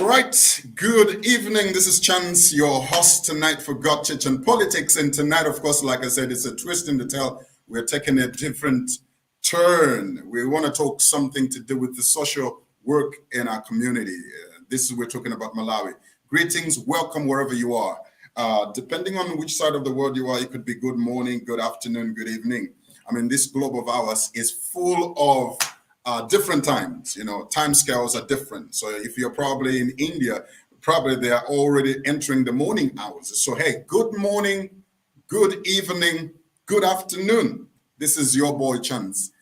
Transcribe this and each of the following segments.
right, good evening. This is Chance, your host tonight for God, Church, and Politics. And tonight, of course, like I said, it's a twist in the tale. We're taking a different turn. We want to talk something to do with the social work in our community. We're talking about Malawi. Greetings, welcome wherever you are. Depending on which side of the world you are, it could be good morning, good afternoon, good evening. I mean, this globe of ours is full of different times. Time scales are different. So if you're probably in India, probably they are already entering the morning hours. So hey, good morning, good evening, good afternoon. This is your boy Chance.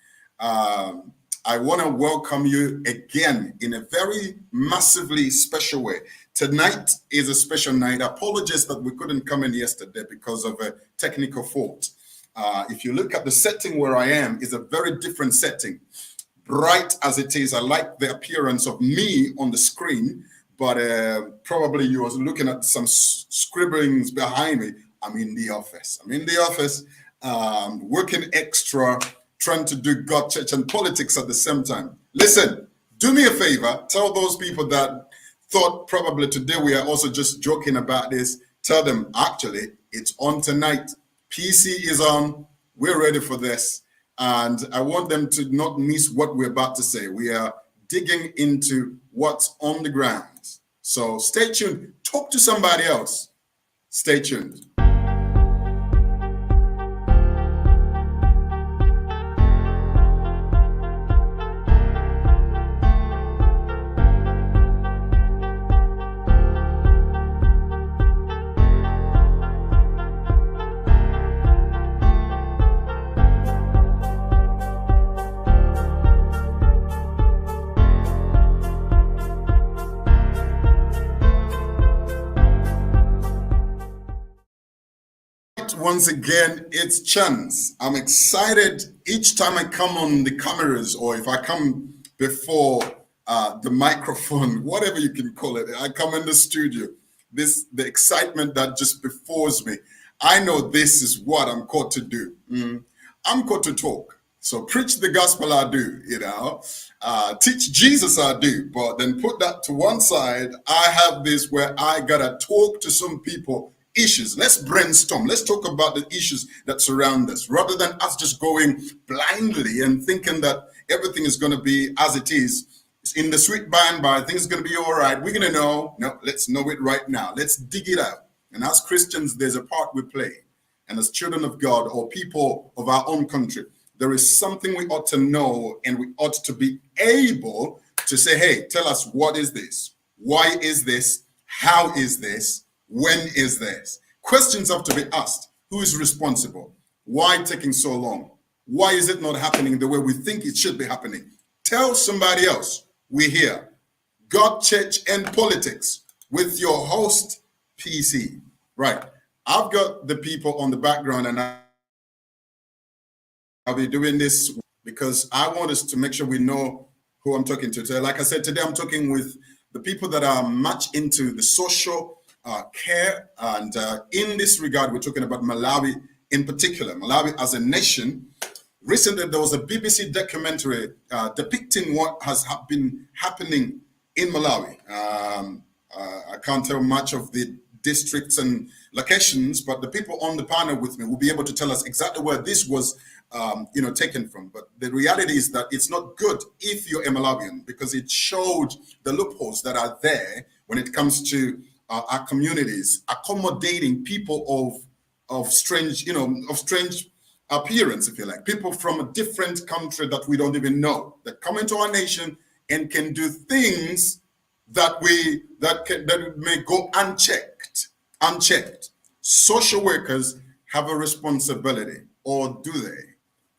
I want to welcome you again in a very massively special way. Tonight is a special night. Apologies that we couldn't come in yesterday because of a technical fault. If you look at the setting where I am, is a very different setting. Bright as it is, I like the appearance of me on the screen, but probably you was looking at some scribblings behind me. I'm in the office. Working extra, trying to do God, church, and politics at the same time. Listen, do me a favor. Tell those people that thought probably today we are also just joking about this. Tell them, actually, it's on tonight. PC is on. We're ready for this. And I want them to not miss what we're about to say. We are digging into what's on the ground. So stay tuned. Talk to somebody else. Stay tuned. Once again, it's Chance. I'm excited each time I come on the cameras, or if I come before the microphone, whatever you can call it. I come in the studio. The excitement that just befores me. I know this is what I'm called to do. I'm called to talk. So preach the gospel I do, teach Jesus I do, but then put that to one side. I have this where I gotta talk to some people. Issues. Let's brainstorm. Let's talk about the issues that surround us rather than us just going blindly and thinking that everything is going to be as it is. It's in the sweet by and by. Things are going to be all right. We're going to know. No, let's know it right now. Let's dig it out. And as Christians, there's a part we play. And as children of God or people of our own country, there is something we ought to know, and we ought to be able to say, hey, tell us, what is this? Why is this? How is this? When is this? Questions have to be asked. Who is responsible? Why taking so long? Why is it not happening the way we think it should be happening? Tell somebody else. We're here. God, Church, and Politics with your host, PC. Right. I've got the people on the background, and I'll be doing this because I want us to make sure we know who I'm talking to. So like I said, today I'm talking with the people that are much into the social care, and in this regard, we're talking about Malawi in particular. Malawi as a nation. Recently, there was a BBC documentary depicting what has been happening in Malawi. I can't tell much of the districts and locations, but the people on the panel with me will be able to tell us exactly where this was taken from. But the reality is that it's not good if you're a Malawian, because it showed the loopholes that are there when it comes to our communities, accommodating people of strange appearance, if you like, people from a different country that we don't even know, that come into our nation and can do things that may go unchecked. Social workers have a responsibility, or do they?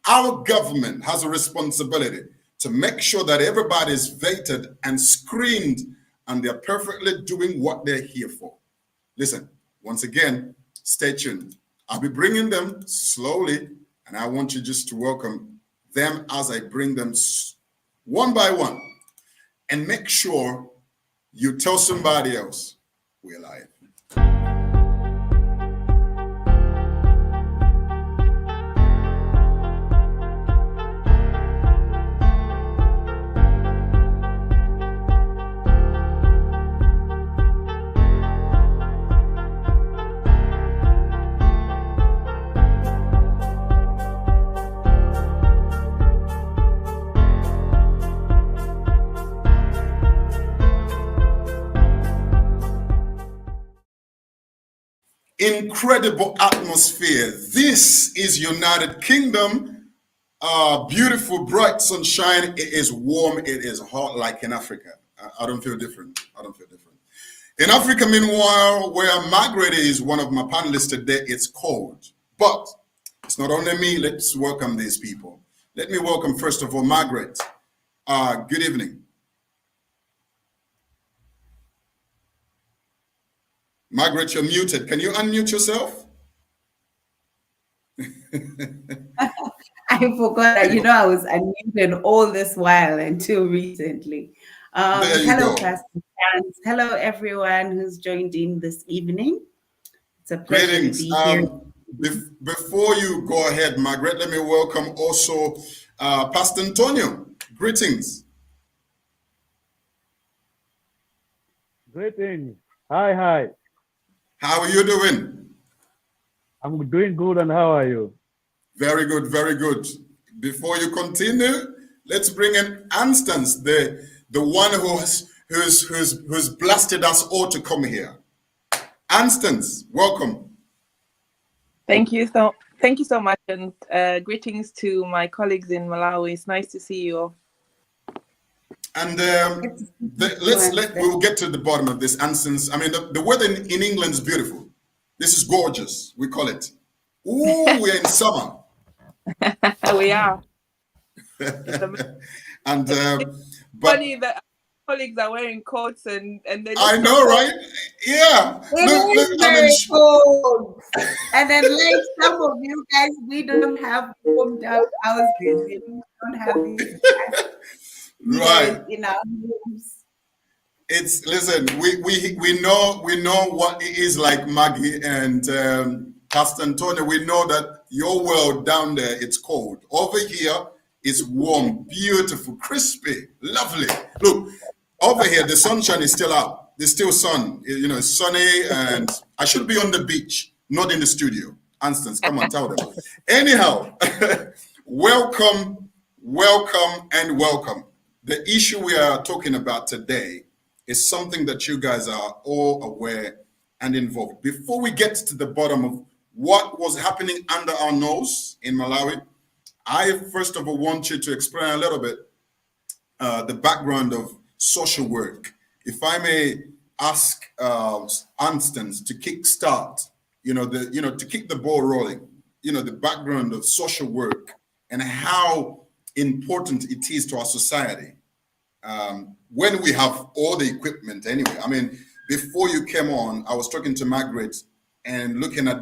Our government has a responsibility to make sure that everybody is vetted and screened, and they're perfectly doing what they're here for. Listen, once again, stay tuned. I'll be bringing them slowly, and I want you just to welcome them as I bring them one by one. And make sure you tell somebody else we're live. incredible atmosphere. This is United Kingdom. Beautiful, bright sunshine. It is warm. It is hot like in Africa. I don't feel different. I don't feel different. In Africa, meanwhile, where Margaret is one of my panelists today, it's cold. But it's not only me. Let's welcome these people. Let me welcome, first of all, Margaret. Good evening. Margaret, you're muted. Can you unmute yourself? I forgot that, you know, I was unmuted all this while until recently. Hello, Pastor Chance. Hello, everyone who's joined in this evening. It's a pleasure Greetings. to be here. Before you go ahead, Margaret, let me welcome also Pastor Antonio. Greetings. Greetings. Hi. How are you doing? I'm doing good, and how are you? Very good, very good. Before you continue, let's bring in Anstance, the one who's blasted us all to come here. Anstance, welcome. Thank you so much, and greetings to my colleagues in Malawi. It's nice to see you all. And we'll get to the bottom of this. Anstance, I mean, the weather in England is beautiful. This is gorgeous. We call it. Ooh, we're in summer. We are. And but funny that colleagues are wearing coats and they. I know, right? Yeah. It is very cold. And then, like some of you guys, we don't have warmed up houses. We don't have these right in our homes. Listen, we know what it is like, Maggie and Pastor Antonio. We know that your world down there, it's cold. Over here, it's warm, beautiful, crispy, lovely. Look, over here, the sunshine is still out. There's still sun. You know, it's sunny, and I should be on the beach, not in the studio. Anstance, come on, tell them. Anyhow, welcome, and welcome. The issue we are talking about today is something that you guys are all aware and involved. Before we get to the bottom of what was happening under our nose in Malawi, I first of all want you to explain a little bit the background of social work. If I may ask Anstance to kickstart, to kick the ball rolling, the background of social work and how important it is to our society. When we have all the equipment anyway. I mean, before you came on, I was talking to Margaret and looking at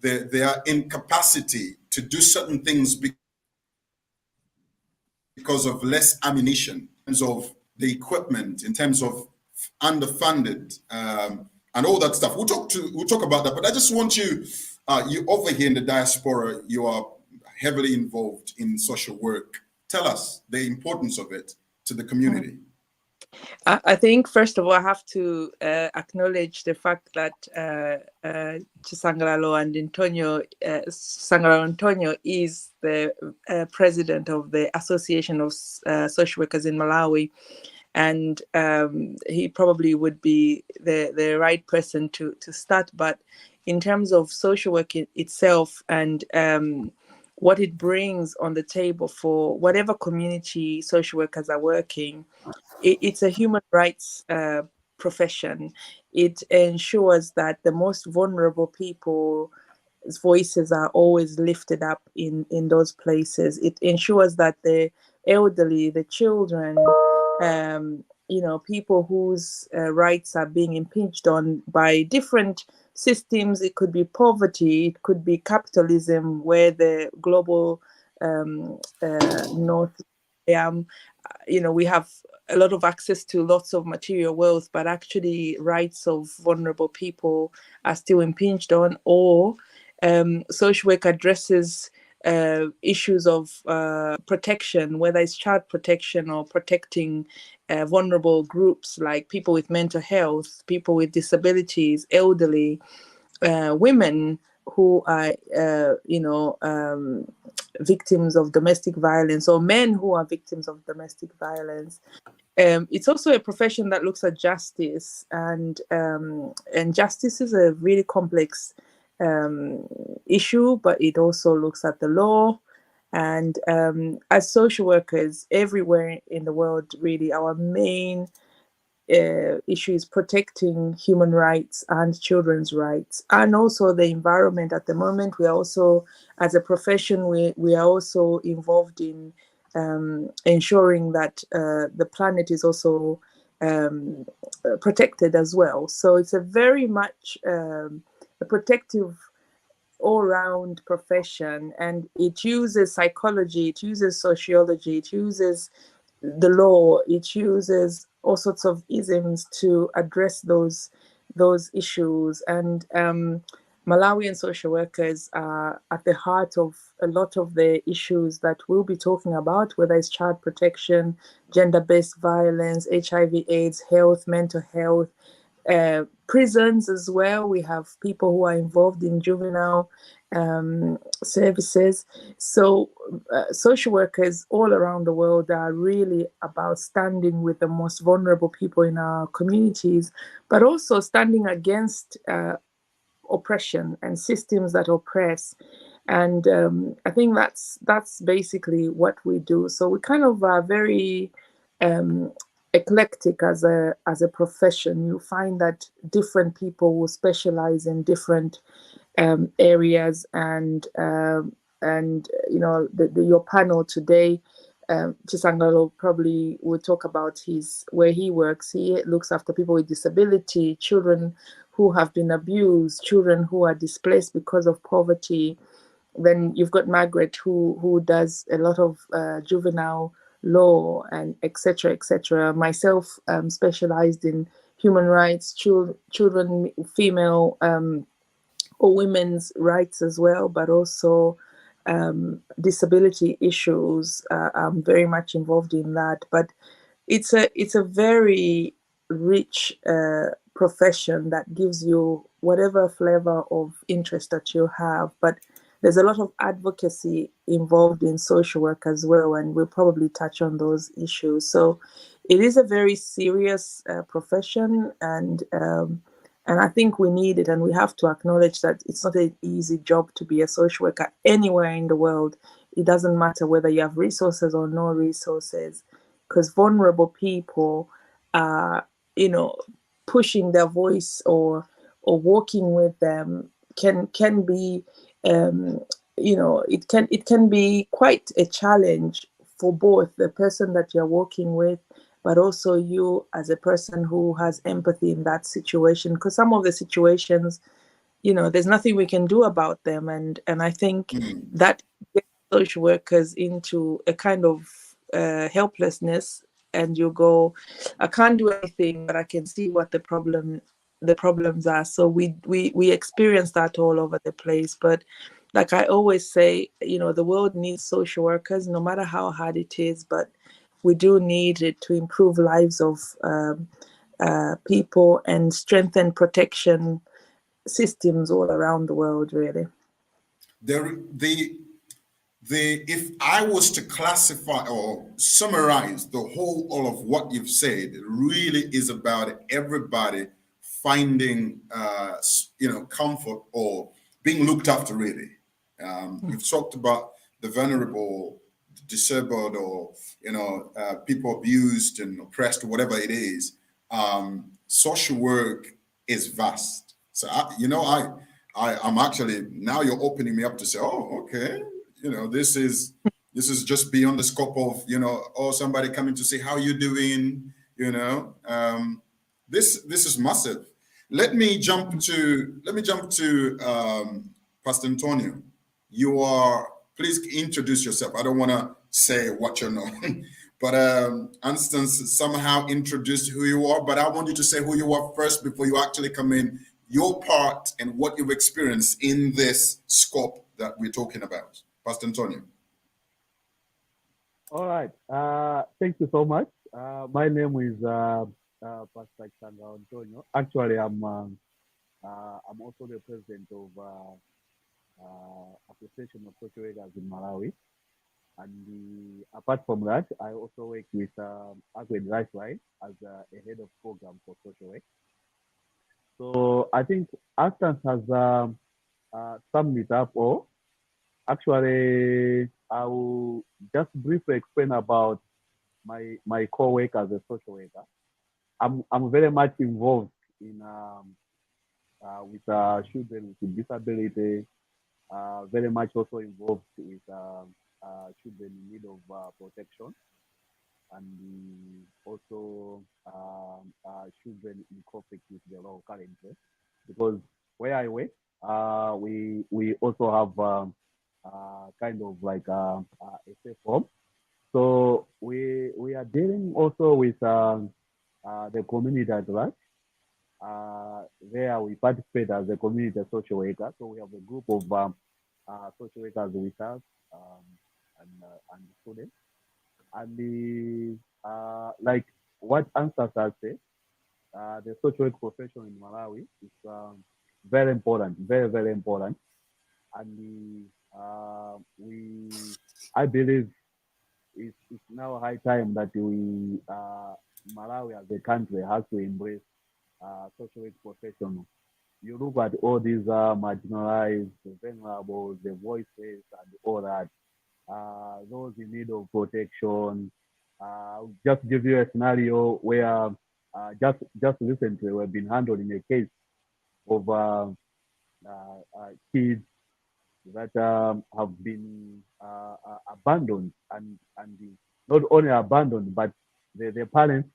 their incapacity to do certain things because of less ammunition, in terms of the equipment, in terms of underfunded, and all that stuff. We'll talk about that, but I just want you over here in the diaspora, you are heavily involved in social work. Tell us the importance of it to the community. I think, first of all, I have to acknowledge the fact that Chisangalalo and Sangalalo Antonio is the president of the Association of Social Workers in Malawi. And he probably would be the right person to start. But in terms of social work itself and what it brings on the table for whatever community social workers are working, it's a human rights profession. It ensures that the most vulnerable people's voices are always lifted up in those places. It ensures that the elderly, the children, people whose rights are being impinged on by different systems. It could be poverty, it could be capitalism, where the global north, we have a lot of access to lots of material wealth, but actually rights of vulnerable people are still impinged on. Or social work addresses issues of protection, whether it's child protection or protecting vulnerable groups like people with mental health, people with disabilities, elderly, women who are, victims of domestic violence, or men who are victims of domestic violence. It's also a profession that looks at justice, and justice is a really complex issue, but it also looks at the law. And as social workers everywhere in the world, really, our main issue is protecting human rights and children's rights, and also the environment. At the moment, we are also, as a profession, we are also involved in ensuring that the planet is also protected as well. So it's a very much a protective all-round profession, and it uses psychology, it uses sociology, it uses the law, it uses all sorts of isms to address those issues. And Malawian social workers are at the heart of a lot of the issues that we'll be talking about, whether it's child protection, gender-based violence, HIV/AIDS, health, mental health, prisons as well. We have people who are involved in juvenile services. So social workers all around the world are really about standing with the most vulnerable people in our communities, but also standing against oppression and systems that oppress. And I think that's basically what we do. So we kind of are very eclectic as a profession. You find that different people will specialize in different areas, and your panel today, Chisangalo probably will talk about where he works. He looks after people with disability, children who have been abused, children who are displaced because of poverty. Then you've got Margaret who does a lot of juvenile law and etc. etc. Myself, specialized in human rights, children, female or women's rights as well, but also disability issues. I'm very much involved in that. But it's a very rich profession that gives you whatever flavor of interest that you have. But there's a lot of advocacy involved in social work as well, and we'll probably touch on those issues. So it is a very serious profession, and I think we need it, and we have to acknowledge that it's not an easy job to be a social worker anywhere in the world. It doesn't matter whether you have resources or no resources, because vulnerable people are, pushing their voice or walking with them can be, it can be quite a challenge for both the person that you're working with, but also you as a person who has empathy in that situation, because some of the situations, there's nothing we can do about them. And I think that gets social workers into a kind of helplessness, and you go, I can't do anything, but I can see what the problems are. So we experience that all over the place. But like I always say, the world needs social workers, no matter how hard it is, but we do need it to improve lives of people and strengthen protection systems all around the world, really. If I was to classify or summarize all of what you've said, it really is about everybody finding comfort or being looked after, really. You've talked about the vulnerable, disabled, or people abused and oppressed, whatever it is. Social work is vast. So I'm actually, now you're opening me up to say, oh, okay, this is just beyond the scope of somebody coming to say how you doing. This is massive. Let me jump to Pastor Antonio. Please introduce yourself. I don't want to say what you know, but Instance somehow introduced who you are, but I want you to say who you are first before you actually come in, your part and what you've experienced in this scope that we're talking about. Pastor Antonio. All right. Thank you so much. My name is Pastor Antonio. Actually, I'm also the president of Association of Social Workers in Malawi. And apart from that, I also work with Agri Lifeline as a head of program for social work. So I think Astance has summed it up all. Actually, I will just briefly explain about my core work as a social worker. I'm very much involved in with children with disability. Very much also involved with children in need of protection, and also children in conflict with the law currently. Because where I work, we also have kind of like a safe home. So we are dealing also with the community at large. There we participate as a community social worker. So we have a group of social workers with us and students. And like what Answers has said, the social work profession in Malawi is very important, very, very important. And I believe it's now high time that Malawi as a country has to embrace social work professionals. You look at all these marginalized, the vulnerable, the voices, and all that. Those in need of protection. Just give you a scenario where just recently we've been handling a case of kids that have been abandoned and not only abandoned, but their parents,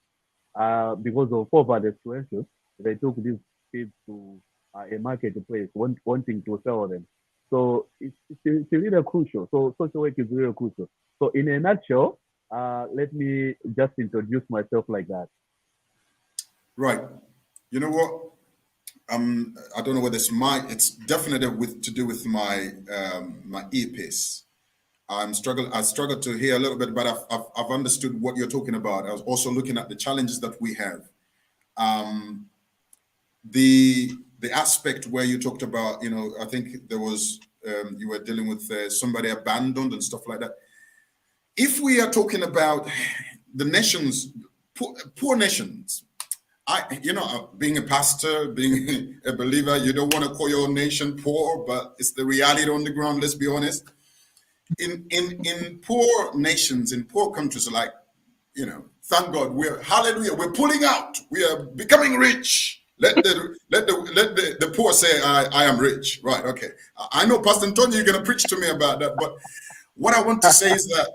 because of poverty situations, they took these kids to a marketplace wanting to sell them. So it's really crucial. So social work is really crucial. So in a nutshell, let me just introduce myself like that. Right. You know what? I don't know whether it's definitely to do with my my earpiece. I struggled to hear a little bit, but I've understood what you're talking about. I was also looking at the challenges that we have. The aspect where you talked about, I think there was you were dealing with somebody abandoned and stuff like that. If we are talking about the nations, poor nations, being a pastor, being a believer, you don't want to call your nation poor, but it's the reality on the ground. Let's be honest. In poor nations, in poor countries, like, thank God, we're pulling out. We are becoming rich. Let the poor say, I am rich. Right? Okay. I know, Pastor Antonio, you're going to preach to me about that, but what I want to say is that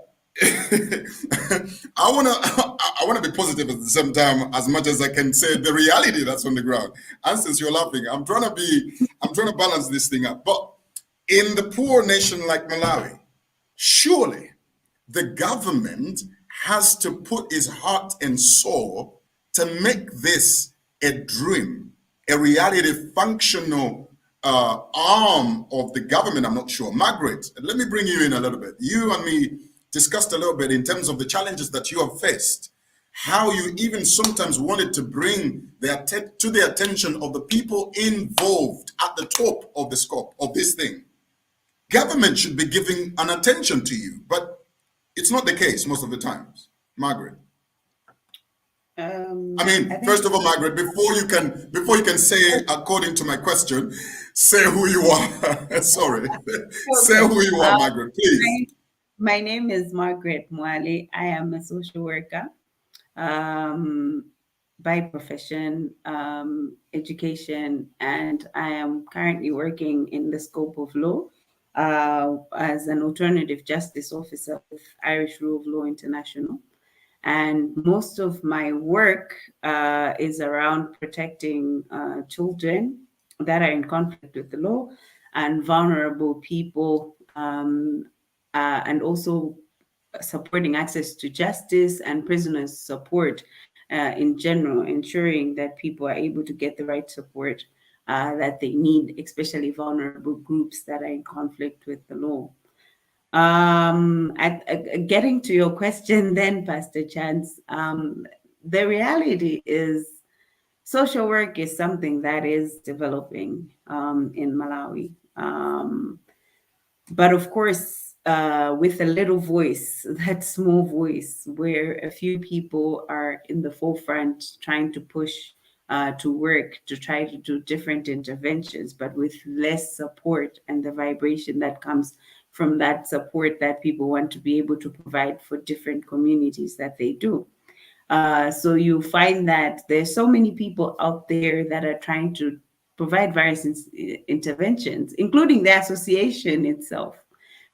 I want to be positive at the same time, as much as I can say the reality that's on the ground. And since you're laughing, I'm trying to balance this thing up. But in the poor nation like Malawi, surely the government has to put his heart and soul to make this a dream, a reality, functional arm of the government. I'm not sure. Margaret, let me bring you in a little bit. You and me discussed a little bit in terms of the challenges that you have faced, how you even sometimes wanted to bring to the attention of the people involved at the top of the scope of this thing. Government should be giving an attention to you, but it's not the case most of the times. Margaret. First of all, Margaret, before you can say, according to my question, say who you are. Sorry. Okay. Say who you are, Margaret, please. My name is Margaret Mwale. I am a social worker by profession, education, and I am currently working in the scope of law as an alternative justice officer with Irish Rule of Law International. And most of my work is around protecting children that are in conflict with the law and vulnerable people, and also supporting access to justice and prisoners' support in general, ensuring that people are able to get the right support that they need, especially vulnerable groups that are in conflict with the law. Getting to your question then, Pastor Chance, the reality is social work is something that is developing in Malawi. But of course, with a little voice, that small voice, where a few people are in the forefront trying to push to work, to try to do different interventions, but with less support and the vibration that comes from that support that people want to be able to provide for different communities that they do. So you find that there's so many people out there that are trying to provide various interventions, including the association itself.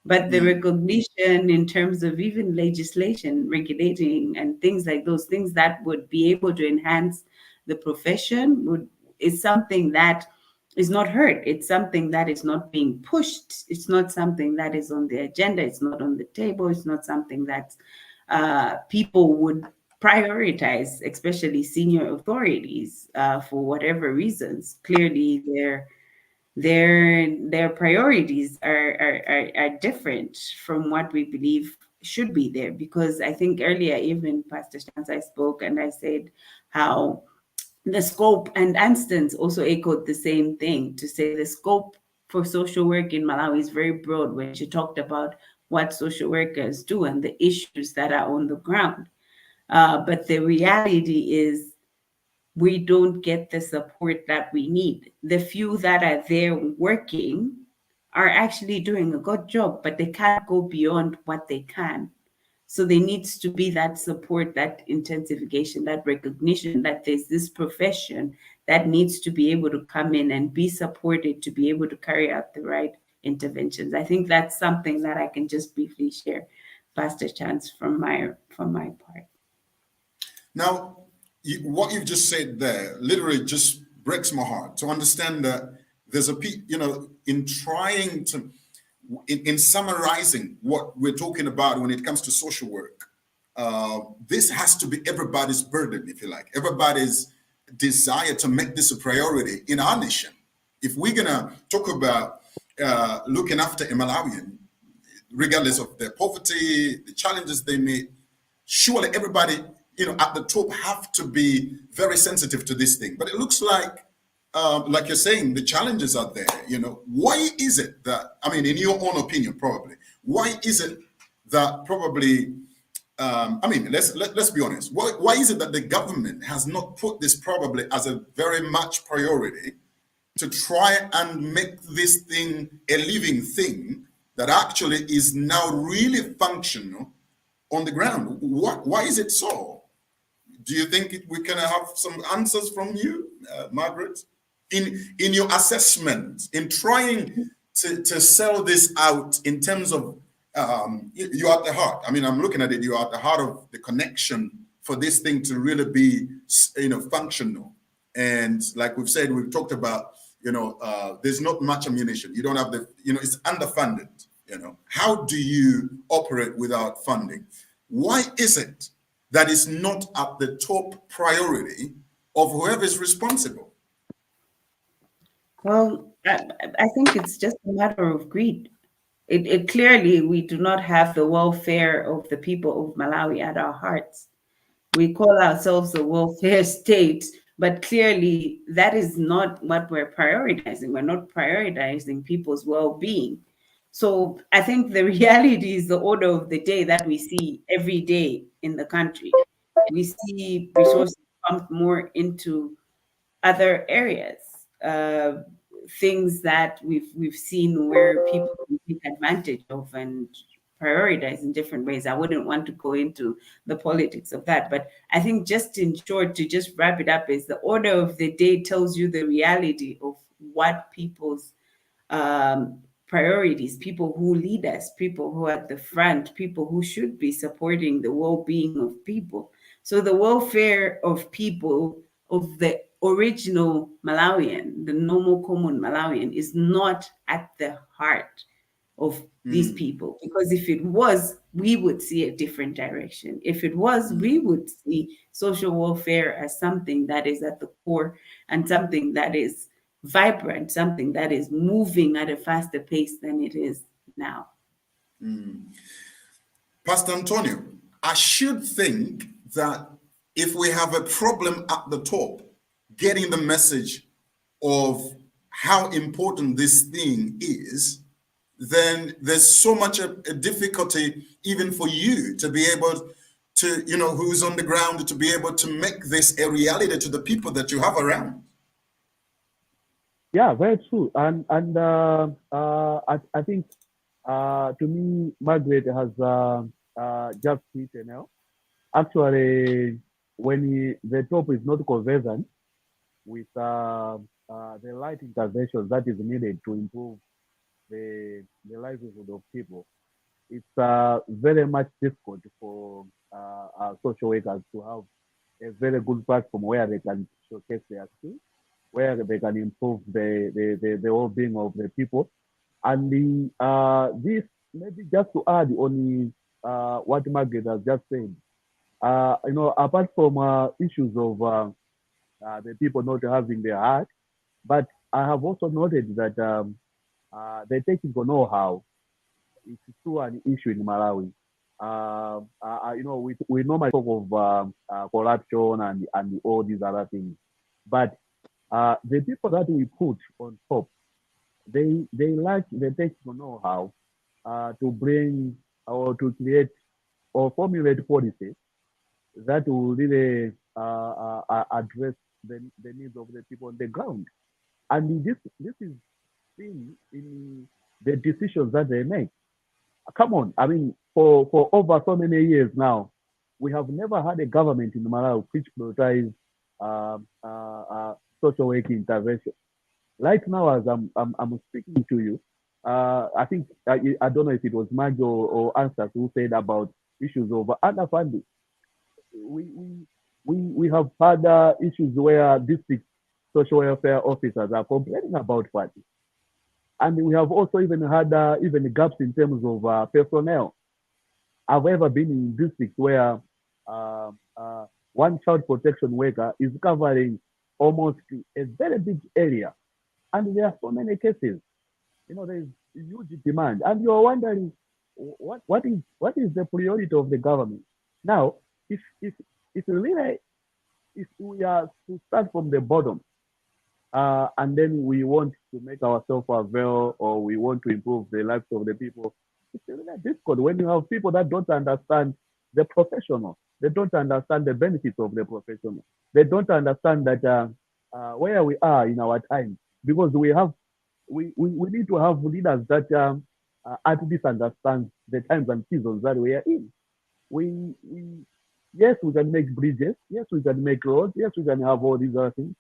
But the recognition in terms of even legislation, regulating, and things like those things that would be able to enhance the profession is something that is not heard. It's something that is not being pushed. It's not something that is on the agenda. It's not on the table. It's not something that people would prioritize, especially senior authorities, for whatever reasons. Clearly, their priorities are different from what we believe should be there. Because I think earlier, even Pastor Shans, I spoke and I said how the scope, and Anstons also echoed the same thing, to say the scope for social work in Malawi is very broad, when she talked about what social workers do and the issues that are on the ground. But the reality is we don't get the support that we need. The few that are there working are actually doing a good job, but they can't go beyond what they can. So there needs to be that support, that intensification, that recognition that there's this profession that needs to be able to come in and be supported to be able to carry out the right interventions. I think that's something that I can just briefly share, Pastor Chance, from my part. Now, what you've just said there literally just breaks my heart to understand that there's in trying to, in summarizing what we're talking about when it comes to social work, this has to be everybody's burden, if you like, everybody's desire to make this a priority in our nation. If we're gonna talk about looking after a Malawian, regardless of their poverty, the challenges they meet, surely everybody, at the top have to be very sensitive to this thing. But it looks like you're saying, the challenges are there. Why is it that, in your own opinion, probably, why is it that probably, let's be honest. Why is it that the government has not put this probably as a very much priority to try and make this thing a living thing that actually is now really functional on the ground? Why is it so? Do you think we can have some answers from you, Margaret, in your assessment, in trying to sell this out in terms of you're at the heart? I'm looking at it. You're at the heart of the connection for this thing to really be, functional. And like we've said, we've talked about, there's not much ammunition. You don't have it's underfunded. How do you operate without funding? Why is it that is not at the top priority of whoever is responsible? Well, I think it's just a matter of greed. It clearly, we do not have the welfare of the people of Malawi at our hearts. We call ourselves a welfare state, but clearly that is not what we're prioritizing. We're not prioritizing people's well-being. So I think the reality is the order of the day that we see every day in the country. We see resources pumped more into other areas, things that we've seen where people can take advantage of and prioritize in different ways. I wouldn't want to go into the politics of that, but I think just in short, to just wrap it up, is the order of the day tells you the reality of what people's priorities, people who lead us, people who are at the front, people who should be supporting the well-being of people. So the welfare of people, of the original Malawian, the normal common Malawian, is not at the heart of these people. Because if it was, we would see a different direction. If it was, we would see social welfare as something that is at the core and something that is vibrant, something that is moving at a faster pace than it is now. Pastor Antonio, I should think that if we have a problem at the top, getting the message of how important this thing is, then there's so much a difficulty even for you to be able to, you know, who's on the ground, to be able to make this a reality to the people that you have around. Yeah, very true. And I think to me, Margaret has just hit a nail. Actually, when the top is not conversant with the right interventions that is needed to improve the livelihood of people, it's very much difficult for social workers to have a very good platform where they can showcase their skills, where they can improve the well-being of the people. And this, maybe just to add on what Margaret has just said, you know, apart from issues of the people not having their heart, but I have also noted that the technical know-how is still an issue in Malawi. You know, we normally talk of corruption and all these other things, but the people that we put on top, they lack the technical know-how to bring or to create or formulate policies that will really address the needs of the people on the ground. And this is seen in the decisions that they make. Come on, I mean, for over so many years now, we have never had a government in Malawi which prioritizes social work intervention. Right now, as I'm speaking to you, I think I don't know if it was Maggie or Answers who said about issues of underfunding. We have had issues where district social welfare officers are complaining about funding. And we have also even had even gaps in terms of personnel. I've ever been in districts where one child protection worker is covering almost a very big area. And there are so many cases. You know, there's huge demand. And you're wondering, what is the priority of the government? Now, if really, if we are to start from the bottom, and then we want to make ourselves avail or we want to improve the lives of the people, it's really difficult when you have people that don't understand the professional. They don't understand the benefits of the professional. They don't understand that where we are in our time, because we need to have leaders that at least understand the times and seasons that we are in. We yes, we can make bridges. Yes, we can make roads. Yes, we can have all these other things.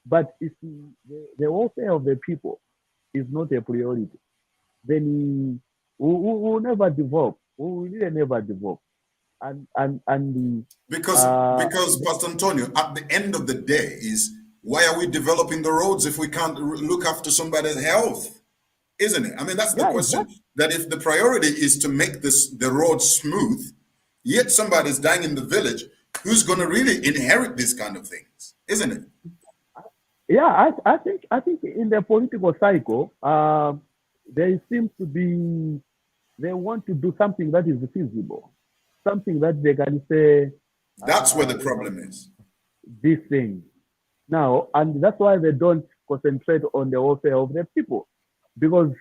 But if the welfare of the people is not a priority, then we will never develop. We will really never develop. Because Pastor Antonio, at the end of the day, is why are we developing the roads if we can't look after somebody's health? Isn't it? I mean, that's the question. Exactly. That if the priority is to make the road smooth, yet somebody's dying in the village, who's going to really inherit these kind of things? Isn't it? Yeah, I think in the political cycle, there seems to be, they want to do something that is feasible, something that they can say. That's where the problem is. This thing. Now, and that's why they don't concentrate on the welfare of the people. Because,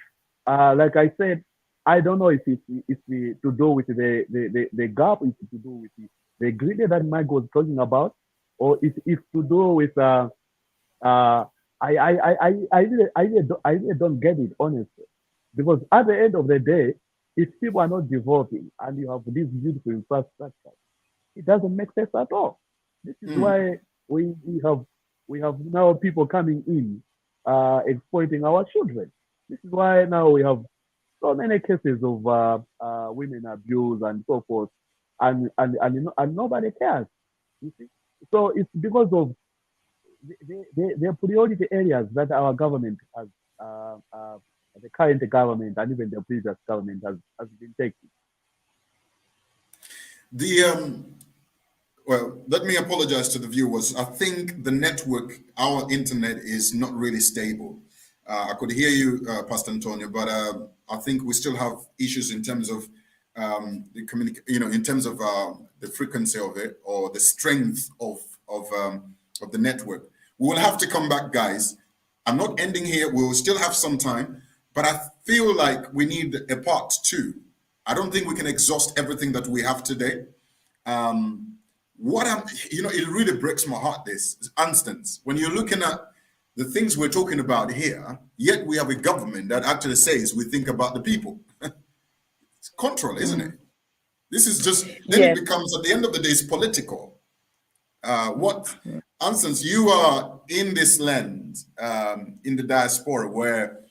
like I said, I don't know if it's to do with the gap, if it's to do with the grid that Mike was talking about, or if it's to do with I really don't get it, honestly, because at the end of the day, if people are not developing and you have this beautiful infrastructure, it doesn't make sense at all. This is why we have now people coming in exploiting our children. This is why now we have so many cases of women abuse and so forth, and nobody cares. You see, so it's because of the priority areas that our government has, the current government and even the previous government has been taking. Well, let me apologize to the viewers. I think the network, our internet, is not really stable. I could hear you, Pastor Antonio, but I think we still have issues in terms of the in terms of the frequency of it or the strength of the network. We will have to come back, guys. I'm not ending here. We will still have some time, but I feel like we need a part two. I don't think we can exhaust everything that we have today. It really breaks my heart, this instance, when you're looking at the things we're talking about here, yet we have a government that actually says we think about the people. It's control, isn't it? This is just, then it becomes, at the end of the day, it's political. Instance, you are in this land, in the diaspora, where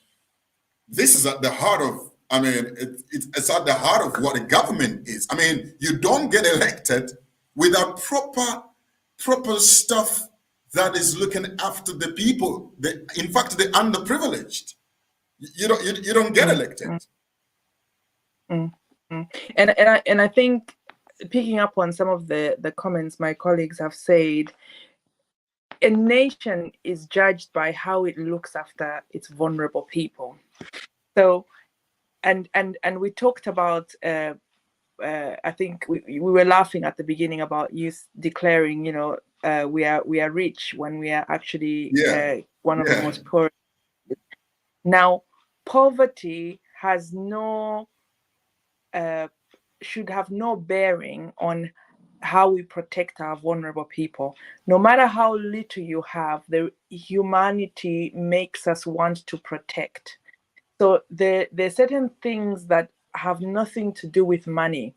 this is at the heart of, it's at the heart of what a government is. I mean, you don't get elected without proper stuff that is looking after the people, in fact, the underprivileged. You don't get elected. And I think, picking up on some of the comments my colleagues have said, a nation is judged by how it looks after its vulnerable people. So, and we talked about, I think we were laughing at the beginning about you declaring, we are rich when we are actually one of the most poor. Now, poverty has should have no bearing on how we protect our vulnerable people. No matter how little you have, the humanity makes us want to protect. So there are certain things that have nothing to do with money.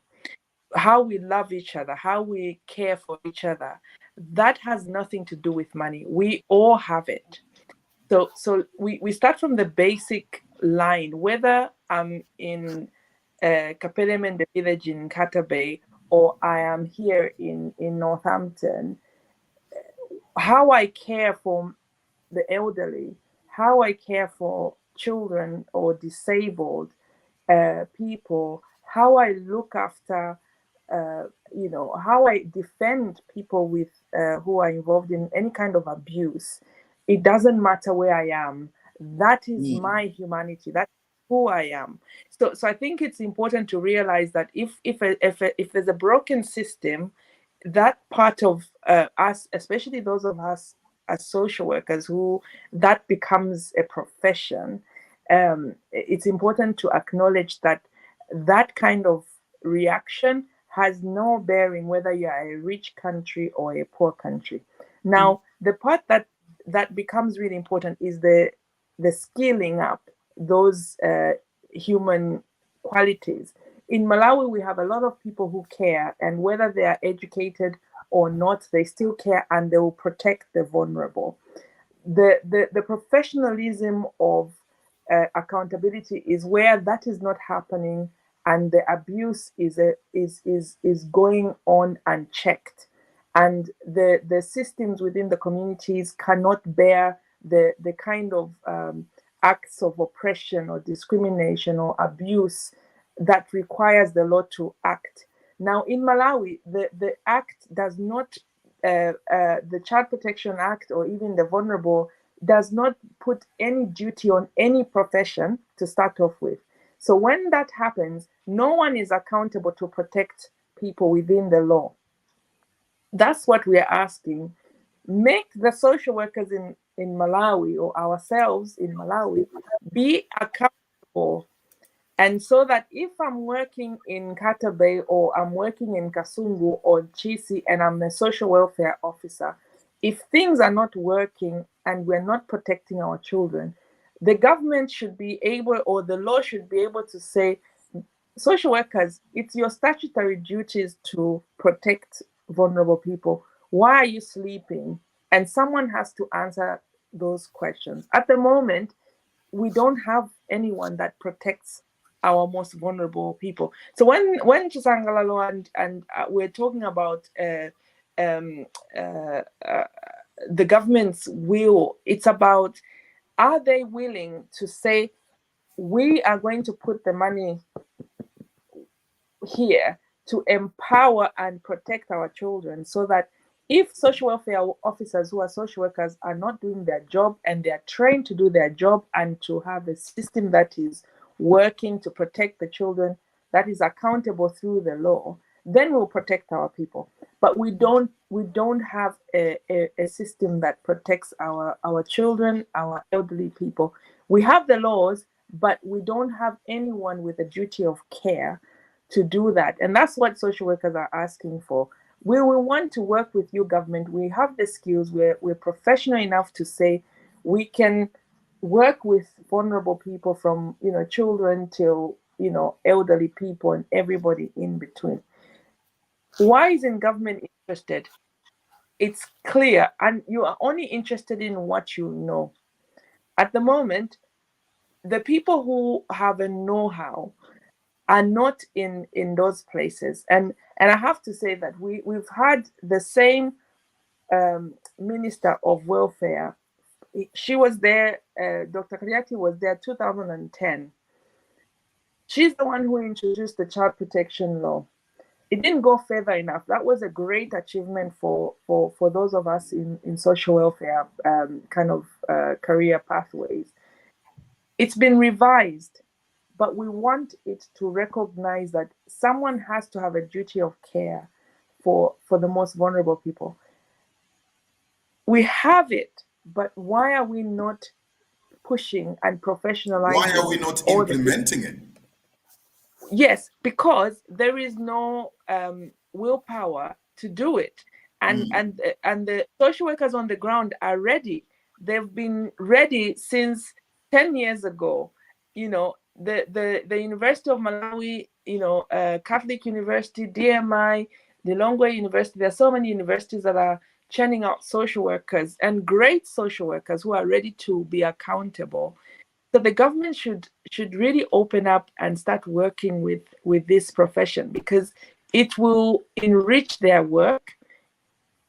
How we love each other, how we care for each other, that has nothing to do with money. We all have it. So we start from the basic line, whether I'm in Kapelemende village in Kata Bay or I am here in Northampton, how I care for the elderly, how I care for children or disabled people, how I look after, how I defend people with who are involved in any kind of abuse. It doesn't matter where I am. That is my humanity. That's who I am. So I think it's important to realize that if there's a broken system, that part of us, especially those of us as social workers, who that becomes a profession, it's important to acknowledge that that kind of reaction has no bearing whether you are a rich country or a poor country. Now, the part that becomes really important is the scaling up those human qualities. In Malawi, we have a lot of people who care, and whether they are educated or not, they still care and they will protect the vulnerable. The professionalism of accountability is where that is not happening and the abuse is going on unchecked, and the systems within the communities cannot bear the kind of acts of oppression or discrimination or abuse that requires the law to act. Now, in Malawi, the act does not, the Child Protection Act or even the vulnerable does not put any duty on any profession to start off with. So when that happens, no one is accountable to protect people within the law. That's what we are asking. Make the social workers in Malawi or ourselves in Malawi be accountable. And so that if I'm working in Kata Bay or I'm working in Kasungu or Chisi and I'm a social welfare officer, if things are not working and we're not protecting our children, the government should be able, or the law should be able to say, social workers, it's your statutory duties to protect vulnerable people. Why are you sleeping? And someone has to answer those questions. At the moment, we don't have anyone that protects our most vulnerable people. So when Chisangalalo and we're talking about the government's will, it's about, are they willing to say, we are going to put the money here to empower and protect our children, so that if social welfare officers who are social workers are not doing their job and they are trained to do their job and to have a system that is working to protect the children, that is accountable through the law, then we'll protect our people. But we don't have a system that protects our children, our elderly people. We have the laws, but we don't have anyone with a duty of care to do that. And that's what social workers are asking for. We will want to work with you, government. We have the skills. We're professional enough to say we can work with vulnerable people, from children till elderly people and everybody in between. Why isn't government interested? It's clear, and you are only interested in what you know. At the moment, the people who have a know-how are not in those places. And I have to say that we've had the same Minister of Welfare. She was there, Dr. Kariati was there 2010. She's the one who introduced the child protection law. It didn't go further enough. That was a great achievement for those of us in social welfare kind of career pathways. It's been revised, but we want it to recognize that someone has to have a duty of care for the most vulnerable people. We have it, but why are we not pushing and professionalizing? Why are we not implementing it? Yes, because there is no willpower to do it, and the social workers on the ground are ready. They've been ready since 10 years ago. The University of Malawi, Catholic University, DMI, the Lilongwe University. There are so many universities that are churning out social workers, and great social workers who are ready to be accountable. So the government should really open up and start working with this profession, because it will enrich their work.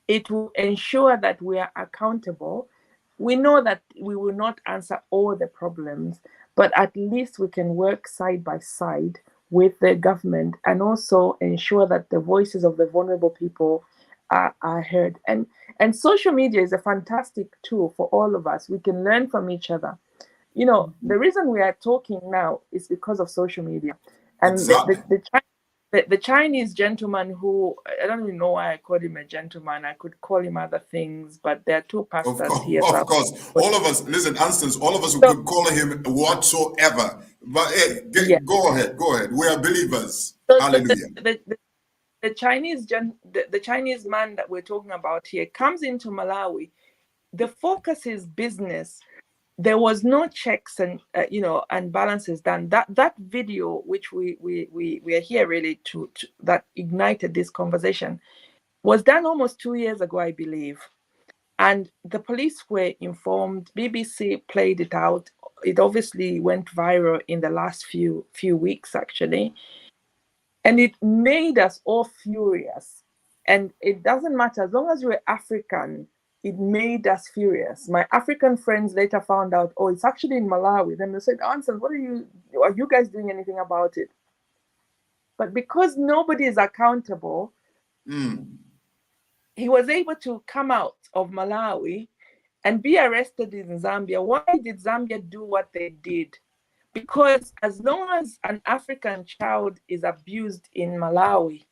It will ensure that we are accountable. We know that we will not answer all the problems, but at least we can work side by side with the government and also ensure that the voices of the vulnerable people are heard. And social media is a fantastic tool for all of us. We can learn from each other. The reason we are talking now is because of social media. And exactly. the Chinese gentleman who, I don't even know why I called him a gentleman. I could call him other things, but there are two pastors here. Of course. All of us, listen, Anstance, all of us could call him whatsoever. But hey, go ahead. We are believers. So hallelujah. The Chinese man that we're talking about here comes into Malawi. The focus is business. There was no checks and and balances done. That video, which we are here really to that ignited this conversation, was done almost 2 years ago, I believe. And the police were informed. BBC played it out. It obviously went viral in the last few weeks, actually, and it made us all furious. And it doesn't matter, as long as you're African. It made us furious. My African friends later found out, oh, it's actually in Malawi. Then they said, Anson, are you guys doing anything about it? But because nobody is accountable, he was able to come out of Malawi and be arrested in Zambia. Why did Zambia do what they did? Because as long as an African child is abused in Malawi,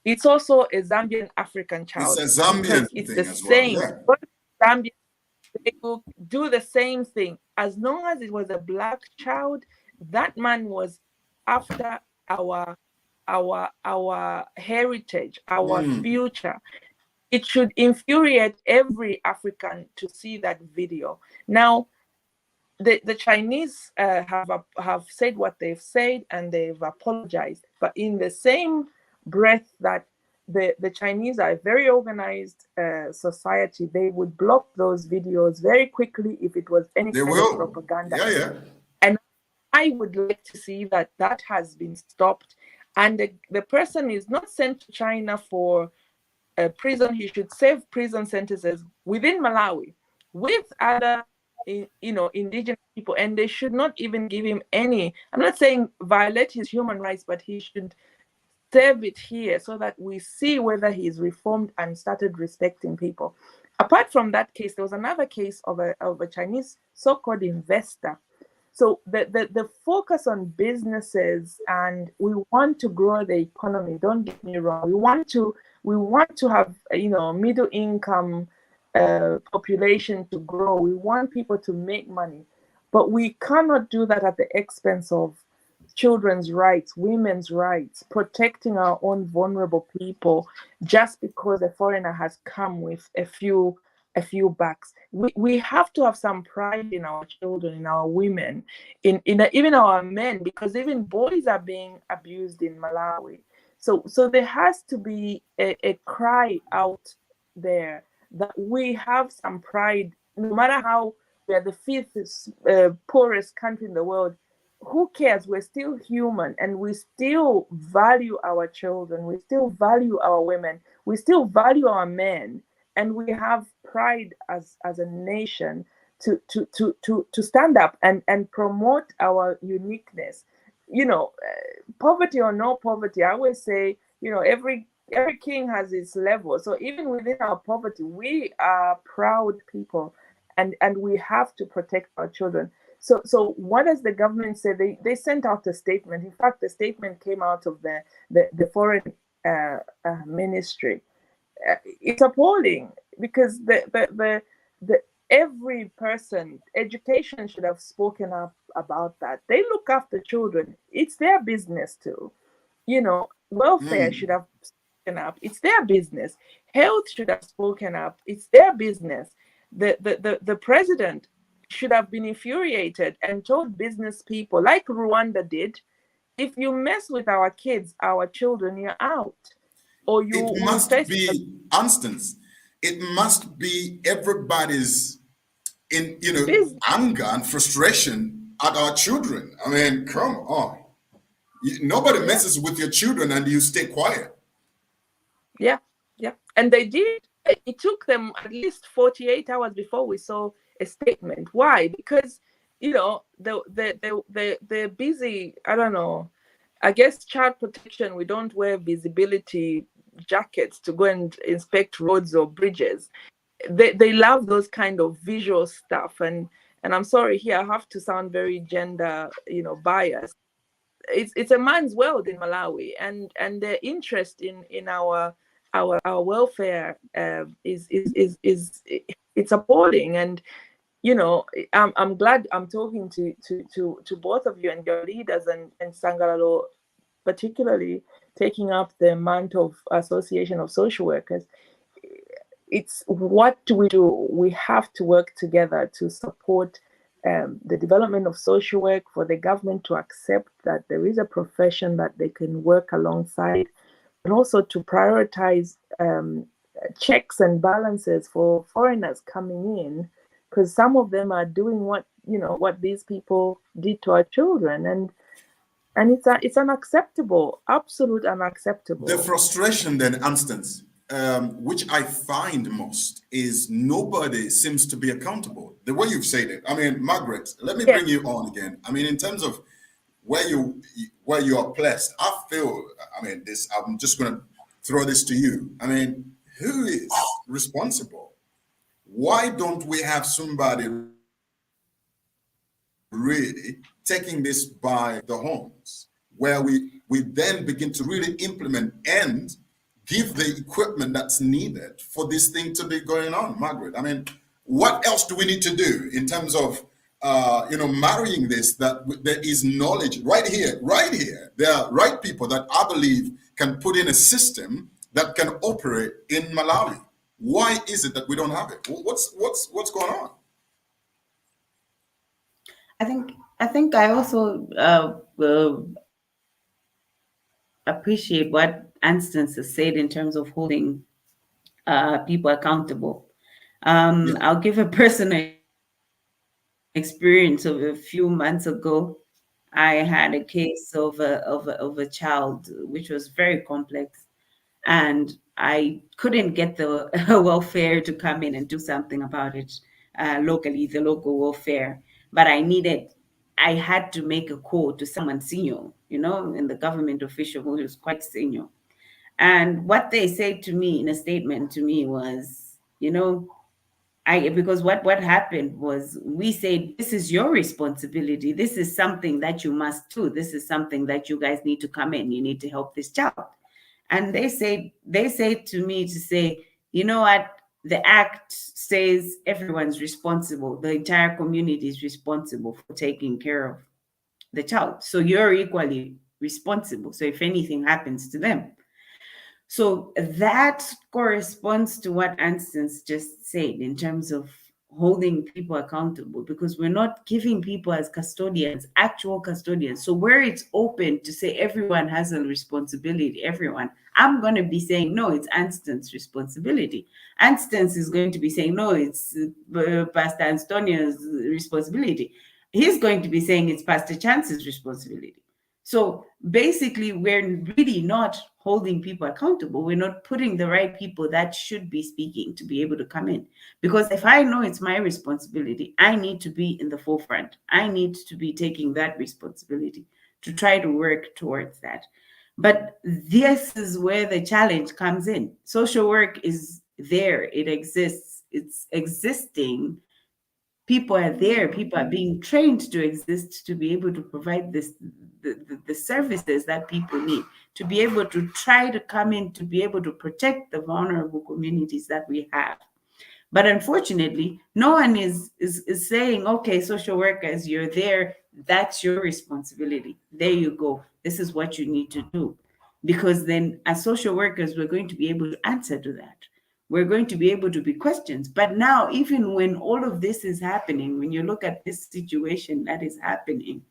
it's also a Zambian African child. It's a Zambian it's thing the as same. Well, yeah. Zambia, they will do the same thing. As long as it was a black child, that man was after our heritage, our future. It should infuriate every African to see that video. Now, the Chinese have said what they've said and they've apologized, but in the same breath that the Chinese are a very organized society, they would block those videos very quickly if it was any kind of propaganda. Yeah. And I would like to see that has been stopped, and the person is not sent to China for prison. He should serve prison sentences within Malawi with other indigenous people, and they should not even give him any, I'm not saying violate his human rights, but he should serve it here so that we see whether he's reformed and started respecting people. Apart from that case, there was another case of a Chinese so-called investor. So the focus on businesses, and we want to grow the economy. Don't get me wrong. We want to have middle income population to grow. We want people to make money, but we cannot do that at the expense of children's rights, women's rights, protecting our own vulnerable people just because a foreigner has come with a few bucks. We have to have some pride in our children, in our women, in even our men, because even boys are being abused in Malawi. So there has to be a cry out there that we have some pride, no matter how we are the fifth poorest country in the world. Who cares? We're still human, and we still value our children. We still value our women. We still value our men, and we have pride as a nation to stand up and promote our uniqueness. Poverty or no poverty, I always say, every king has its level. So even within our poverty, we are proud people, and we have to protect our children. So what does the government say? They sent out a statement. In fact, the statement came out of the foreign ministry. It's appalling, because the every person, education should have spoken up about that. They look after children. It's their business too. Welfare should have spoken up. It's their business. Health should have spoken up. It's their business. The president should have been infuriated and told business people, like Rwanda did, if you mess with our kids, our children, you're out. Or you it must be instance. It must be everybody's anger and frustration at our children. I mean, come on. Nobody messes with your children and you stay quiet. Yeah. And they did. It took them at least 48 hours before we saw a statement. Why? Because they're busy. I don't know. I guess child protection, we don't wear visibility jackets to go and inspect roads or bridges. They love those kind of visual stuff, and I'm sorry here, I have to sound very gender biased. It's a man's world in Malawi, and their interest in our welfare is it's appalling. And I'm glad I'm talking to both of you and your leaders, and Sangalalo particularly taking up the mantle of Association of Social Workers. It's what do? We have to work together to support the development of social work, for the government to accept that there is a profession that they can work alongside, but also to prioritize checks and balances for foreigners coming in, because some of them are doing what these people did to our children, and it's unacceptable, absolute unacceptable. The frustration then, Instance, which I find most, is nobody seems to be accountable. The way you've said it. I mean, Margaret, let me bring you on again. I mean, in terms of where you are placed, I feel, I'm just going to throw this to you. I mean, who is responsible? Why don't we have somebody really taking this by the horns, where we then begin to really implement and give the equipment that's needed for this thing to be going on? Margaret, I mean, what else do we need to do in terms of marrying this, that there is knowledge right here. There are right people that I believe can put in a system that can operate in Malawi. Why is it that we don't have it? What's going on? I think I also appreciate what Instance has said in terms of holding people accountable. I'll give a personal experience of a few months ago. I had a case of a child which was very complex, and I couldn't get the welfare to come in and do something about it locally, the local welfare. But I had to make a call to someone senior, in the government official who was quite senior. And what they said to me in a statement to me was, because what happened was, we said, this is your responsibility. This is something that you must do. This is something that you guys need to come in. You need to help this child. And they said to me to say, you know what, the act says everyone's responsible. The entire community is responsible for taking care of the child. So you're equally responsible. So if anything happens to them. So that corresponds to what Anstance just said in terms of holding people accountable, because we're not giving people as custodians, actual custodians. So where it's open to say everyone has a responsibility, everyone, I'm going to be saying, no, it's Anstance's responsibility. Anstance is going to be saying, no, it's Pastor Antonio's responsibility. He's going to be saying it's Pastor Chance's responsibility. So basically, we're really not holding people accountable. We're not putting the right people that should be speaking to be able to come in. Because if I know it's my responsibility, I need to be in the forefront. I need to be taking that responsibility to try to work towards that. But this is where the challenge comes in. Social work is there. It exists. It's existing. People are there. People are being trained to exist to be able to provide the services that people need, to be able to try to come in, to be able to protect the vulnerable communities that we have. But unfortunately, no one is saying, okay, social workers, you're there. That's your responsibility. There you go. This is what you need to do. Because then as social workers, we're going to be able to answer to that. We're going to be able to be questioned. But now, even when all of this is happening, when you look at this situation that is happening,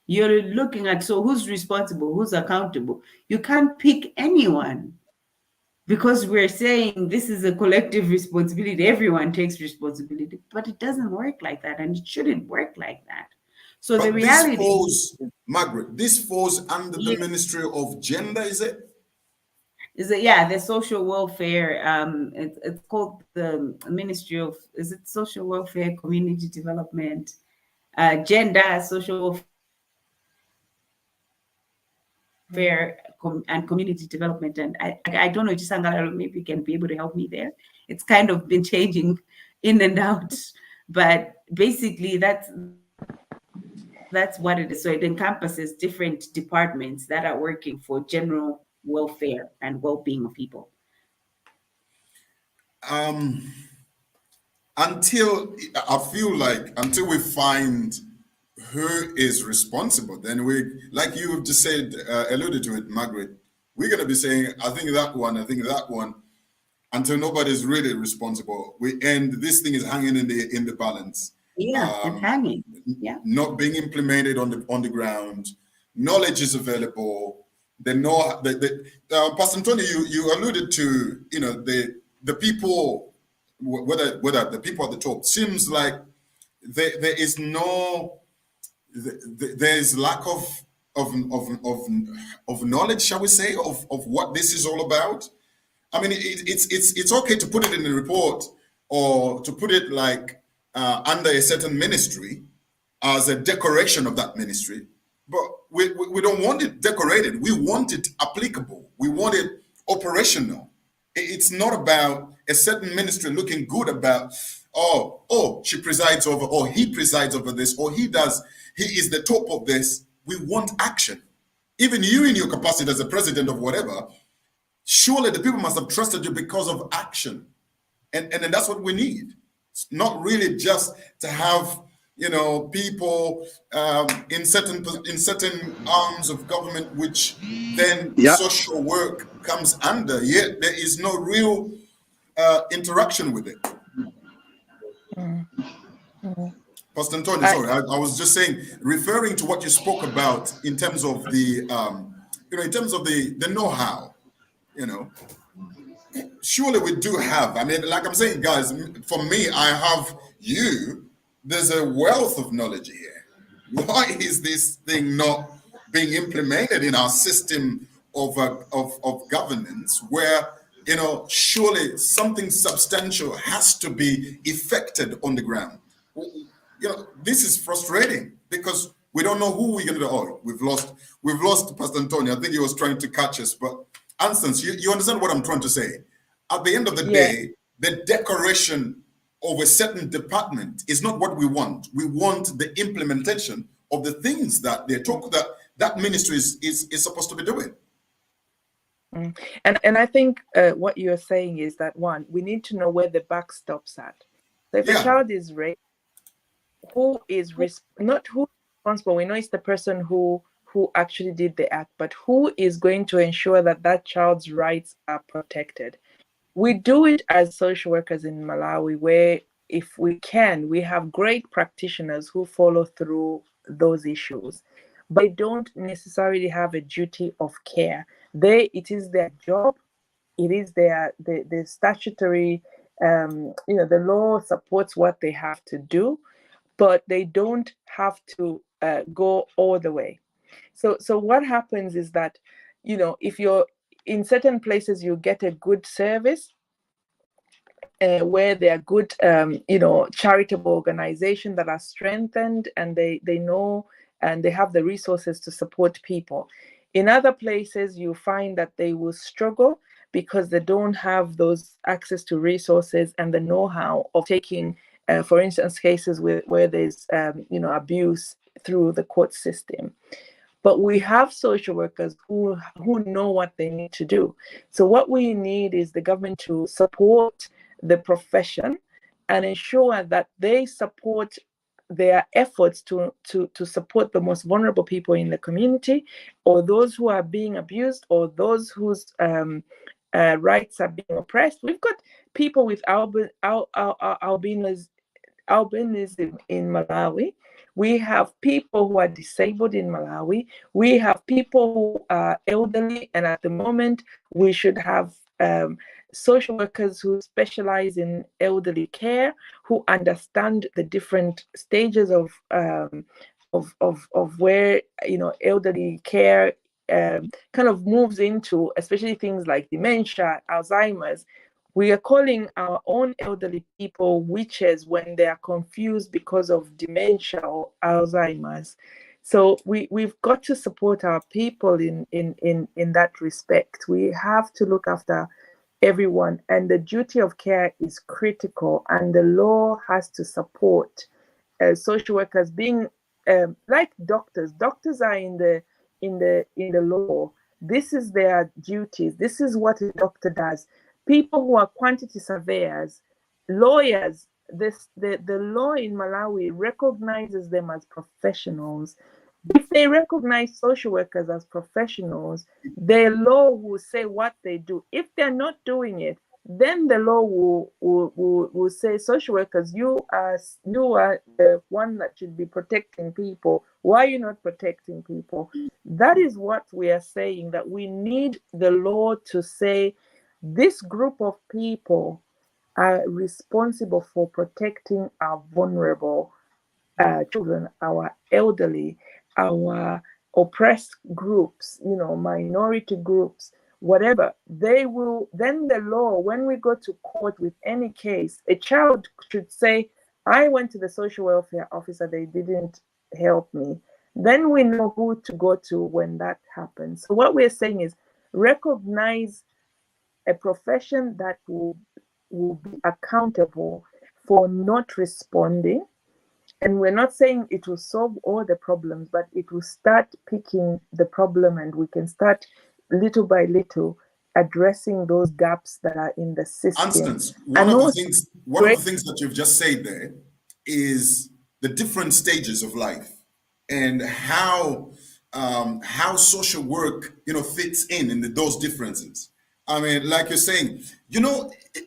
you're looking at, so who's responsible? Who's accountable? You can't pick anyone, because we're saying this is a collective responsibility. Everyone takes responsibility, but it doesn't work like that, and it shouldn't work like that. So but the reality this falls, Margaret, this falls under the Ministry of Gender, is it? Is it, yeah, the social welfare, it's called the Ministry of, is it Social Welfare, Community Development, Gender, Social Welfare and Community Development. And I don't know, Chisangala, maybe you can be able to help me there. It's kind of been changing in and out, but basically that's what it is. So it encompasses different departments that are working for general welfare and well-being of people. Until I feel like until we find who is responsible, then we, like you just said, alluded to it, Margaret, we're going to be saying, I think that one, until nobody's really responsible. This thing is hanging in the balance. Yeah, it's hanging. Yeah, not being implemented on the ground. Knowledge is available. Pastor Antonio, you alluded to, the people, whether the people at the top, seems like there is lack of knowledge, shall we say, of what this is all about. I mean, it's okay to put it in the report, or to put it like under a certain ministry as a decoration of that ministry, but we don't want it decorated. We want it applicable. We want it operational. It's not about a certain ministry looking good about, she presides over, or he presides over this, or he is the top of this. We want action. Even you in your capacity as a president of whatever, surely the people must have trusted you because of action. And that's what we need. It's not really just to have, people in certain arms of government, which then social work comes under, yet there is no real interaction with it. Pastor Antonio, sorry, I was just saying, referring to what you spoke about in terms of the, the know-how, surely we do have. I mean, like I'm saying, guys, for me, I have you. There's a wealth of knowledge here. Why is this thing not being implemented in our system of governance, where, surely something substantial has to be effected on the ground? This is frustrating because we don't know who we're going to do. Oh, we've lost Pastor Antonio. I think he was trying to catch us, but Anstance, you understand what I'm trying to say? At the end of the day, the decoration of a certain department is not what we want. We want the implementation of the things that that ministry is supposed to be doing. And I think what you're saying is that, one, we need to know where the buck stops at. So if a child is raped, who is not who is responsible? We know it's the person who actually did the act, but who is going to ensure that that child's rights are protected? We do it as social workers in Malawi, where if we can, we have great practitioners who follow through those issues, but they don't necessarily have a duty of care. It is their job. It is the statutory, the law supports what they have to do, but they don't have to go all the way. So what happens is that, if you're in certain places, you get a good service, where there are good, charitable organizations that are strengthened, and they know and they have the resources to support people. In other places, you find that they will struggle because they don't have those access to resources and the know-how of taking, for instance, cases where there's, abuse through the court system. But we have social workers who know what they need to do. So what we need is the government to support the profession and ensure that they support their efforts to support the most vulnerable people in the community, or those who are being abused, or those whose rights are being oppressed. We've got people with albinism in Malawi. We have people who are disabled in Malawi. We have people who are elderly, and at the moment we should have social workers who specialize in elderly care, who understand the different stages of where elderly care kind of moves into, especially things like dementia, Alzheimer's. We are calling our own elderly people witches when they are confused because of dementia or Alzheimer's. So we've got to support our people in that respect. We have to look after everyone, and the duty of care is critical, and the law has to support social workers being like doctors. Doctors are in the law. This is their duties. This is what a doctor does. People who are quantity surveyors, lawyers, the law in Malawi recognizes them as professionals. If they recognize social workers as professionals, the law will say what they do. If they're not doing it, then the law will say, social workers, you are the one that should be protecting people. Why are you not protecting people? That is what we are saying, that we need the law to say, this group of people are responsible for protecting our vulnerable children, our elderly, our oppressed groups, minority groups, whatever. They will, then the law, when we go to court with any case, a child should say, I went to the social welfare officer, they didn't help me. Then we know who to go to when that happens. So what we're saying is, recognize a profession that will be accountable for not responding. And we're not saying it will solve all the problems, but it will start picking the problem, and we can start little by little addressing those gaps that are in the system. Constance, one of the things that you've just said there is the different stages of life and how social work fits in those differences. I mean, like you're saying,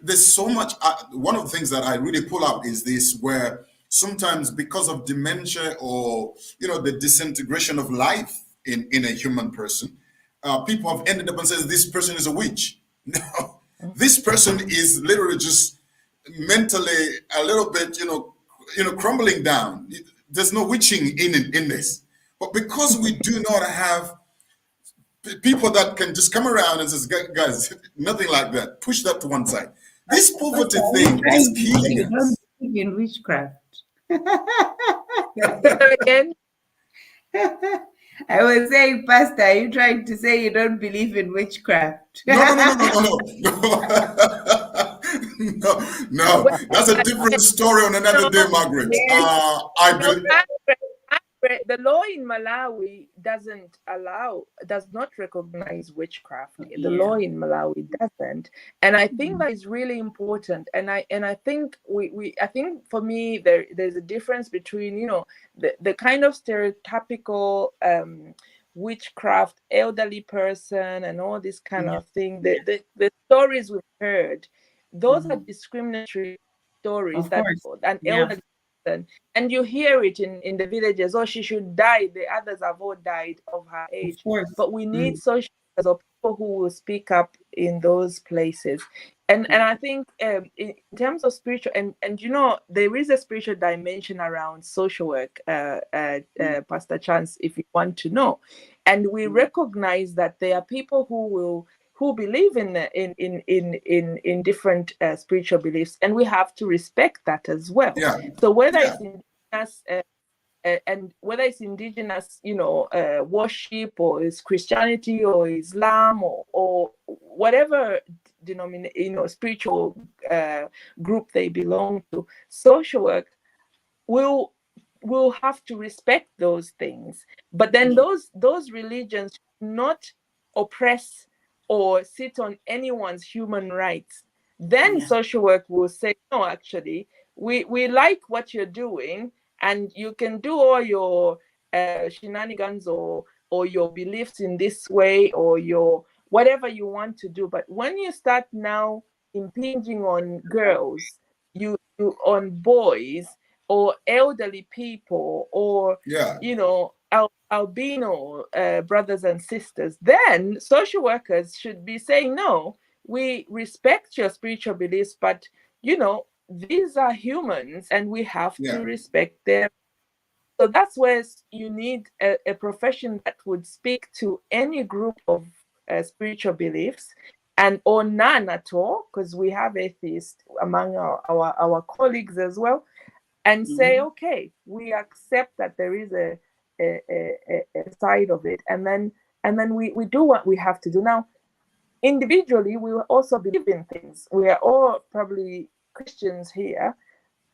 there's so much. One of the things that I really pull up is this, where sometimes because of dementia or the disintegration of life in a human person, people have ended up and says this person is a witch. No, this person is literally just mentally a little bit crumbling down. There's no witching in this, but because we do not have people that can just come around and says, guys, nothing like that. Push that to one side. This poverty thing is killing us. Don't believe in witchcraft. Again? I was saying, Pastor, are you trying to say you don't believe in witchcraft? No. No. That's a different story on another day, Margaret. I believe. the law in Malawi does not recognize witchcraft. The law in Malawi doesn't, and I think that is really important. And I think I think for me there's a difference between, you know, the kind of stereotypical witchcraft, elderly person, and all this kind of thing. The stories we've heard, those are discriminatory stories that an elderly person, and you hear it in the villages. Oh, she should die. The others have all died of her age. But we need social workers or people who will speak up in those places. And I think in terms of spiritual, and you know, there is a spiritual dimension around social work, Pastor Chance, if you want to know. And we recognize that there are people who believe in different spiritual beliefs, and we have to respect that as well. So whether it's indigenous and whether it's indigenous, you know, worship, or is Christianity or Islam or whatever denomination, you know, spiritual group they belong to, social work will have to respect those things. But then those religions should not oppress or sit on anyone's human rights. Then social work will say, no, actually, we like what you're doing, and you can do all your shenanigans or your beliefs in this way, or your whatever you want to do. But when you start now impinging on girls, you on boys, or elderly people, or you know, albino brothers and sisters, then social workers should be saying, no, we respect your spiritual beliefs, but you know, these are humans and we have to respect them. So that's where you need a profession that would speak to any group of spiritual beliefs, and or none at all, because we have atheists among our colleagues as well, and say, okay, we accept that there is a side of it, and then we do what we have to do. Now, individually, we will also believe in things. We are all probably Christians here.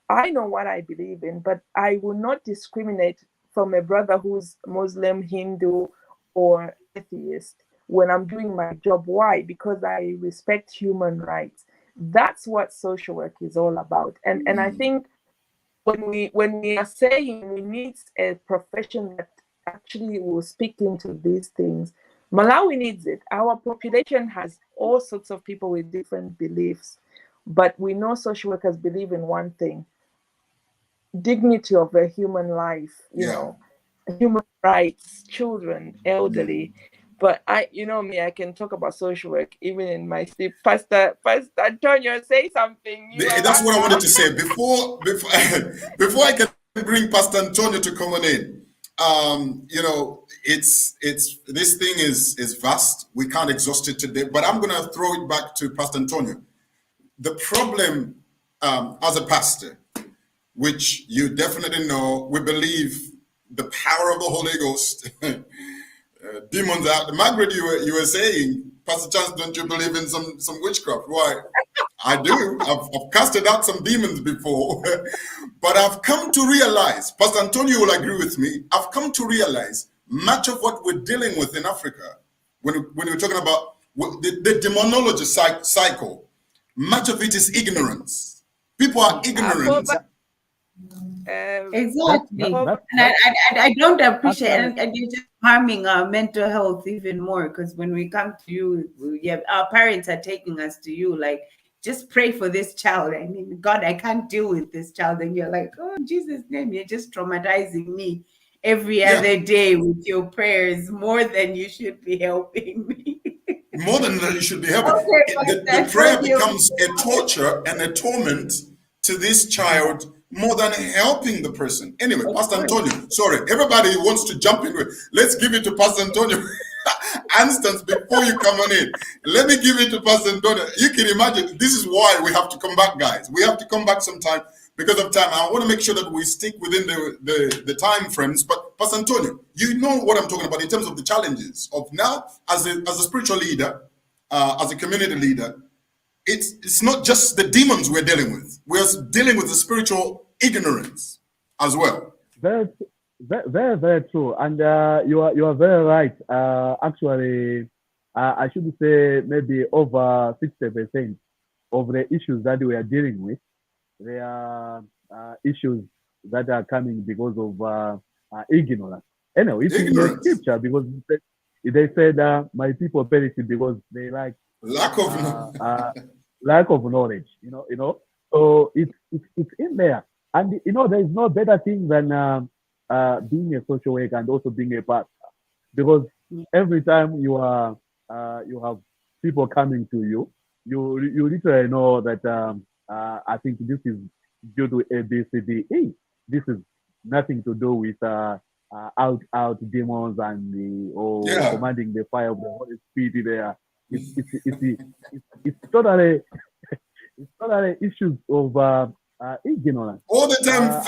I know what I believe in, but I will not discriminate from a brother who's Muslim, Hindu, or atheist when I'm doing my job. Why? Because I respect human rights. That's what social work is all about. And I think when we are saying we need a profession that actually will speak into these things, Malawi needs it. Our population has all sorts of people with different beliefs, but we know social workers believe in one thing: dignity of a human life, you know, human rights, children, elderly. But you know me, I can talk about social work even in my sleep. Pastor Antonio, say something. That's what I wanted to say before before I can bring Pastor Antonio to come on in. You know, it's this thing is vast. We can't exhaust it today, but I'm gonna throw it back to Pastor Antonio. The problem as a pastor, which you definitely know, we believe the power of the Holy Ghost. Demons out. Margaret, you were saying, Pastor Chance, don't you believe in some witchcraft? Why? I do. I've casted out some demons before. But I've come to realize, Pastor Antonio will agree with me, I've come to realize much of what we're dealing with in Africa, when we're talking about the demonology cycle, much of it is ignorance. People are ignorant. Exactly. And I don't appreciate it, and you're just harming our mental health even more, because when we come to you, our parents are taking us to you like, just pray for this child. I mean, God, I can't deal with this child. And you're like, oh, in Jesus' name, you're just traumatizing me every other day with your prayers more than you should be helping me. More than you should be helping. The prayer becomes a torture and a torment to this child more than helping the person. Anyway, Pastor Antonio, sorry, everybody wants to jump in. Let's give it to Pastor Antonio. Instance, before you come on in, let me give it to Pastor Antonio. You can imagine, this is why we have to come back, guys. We have to come back sometime because of time. I want to make sure that we stick within the time frames. But Pastor Antonio, you know what I'm talking about in terms of the challenges of now as a spiritual leader, as a community leader. It's not just the demons we're dealing with. We're dealing with the spiritual ignorance as well. very, very true. And you are very right. Actually, I should say maybe over 60% of the issues that we are dealing with, they are issues that are coming because of ignorance. Anyway, it's in the Ignorance. scripture because they said, "My people perish because they Lack of knowledge. lack of knowledge." So it's in there, and there is no better thing than being a social worker and also being a pastor, because every time you have people coming to you, you literally know that I think this is due to A, B, C, D, E. This is nothing to do with out demons and or commanding the fire of the Holy Spirit there. It's totally it's totally issues of ignorance. All the time,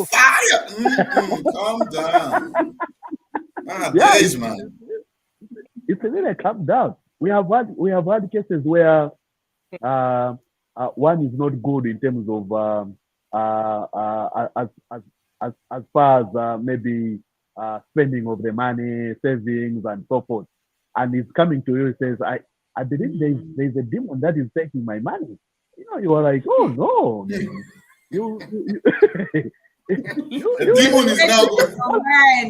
fire! Calm down. Days, man. It's really calm down. We have had cases where one is not good in terms of as far as maybe spending of the money, savings, and so forth. And he's coming to you and says, I believe there's a demon that is taking my money. You are like, oh no. you demon is now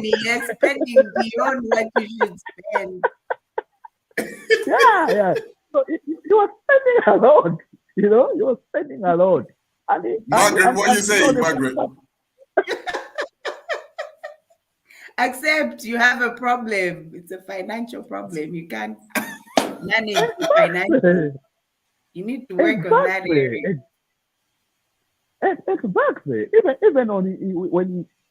you're spending beyond what you should spend. Yeah. So you are spending a lot. You are spending a lot. Margaret, what are you saying, Margaret? Except you have a problem. It's a financial problem. You can't manage the financial. You need to work on that area. Exactly. Even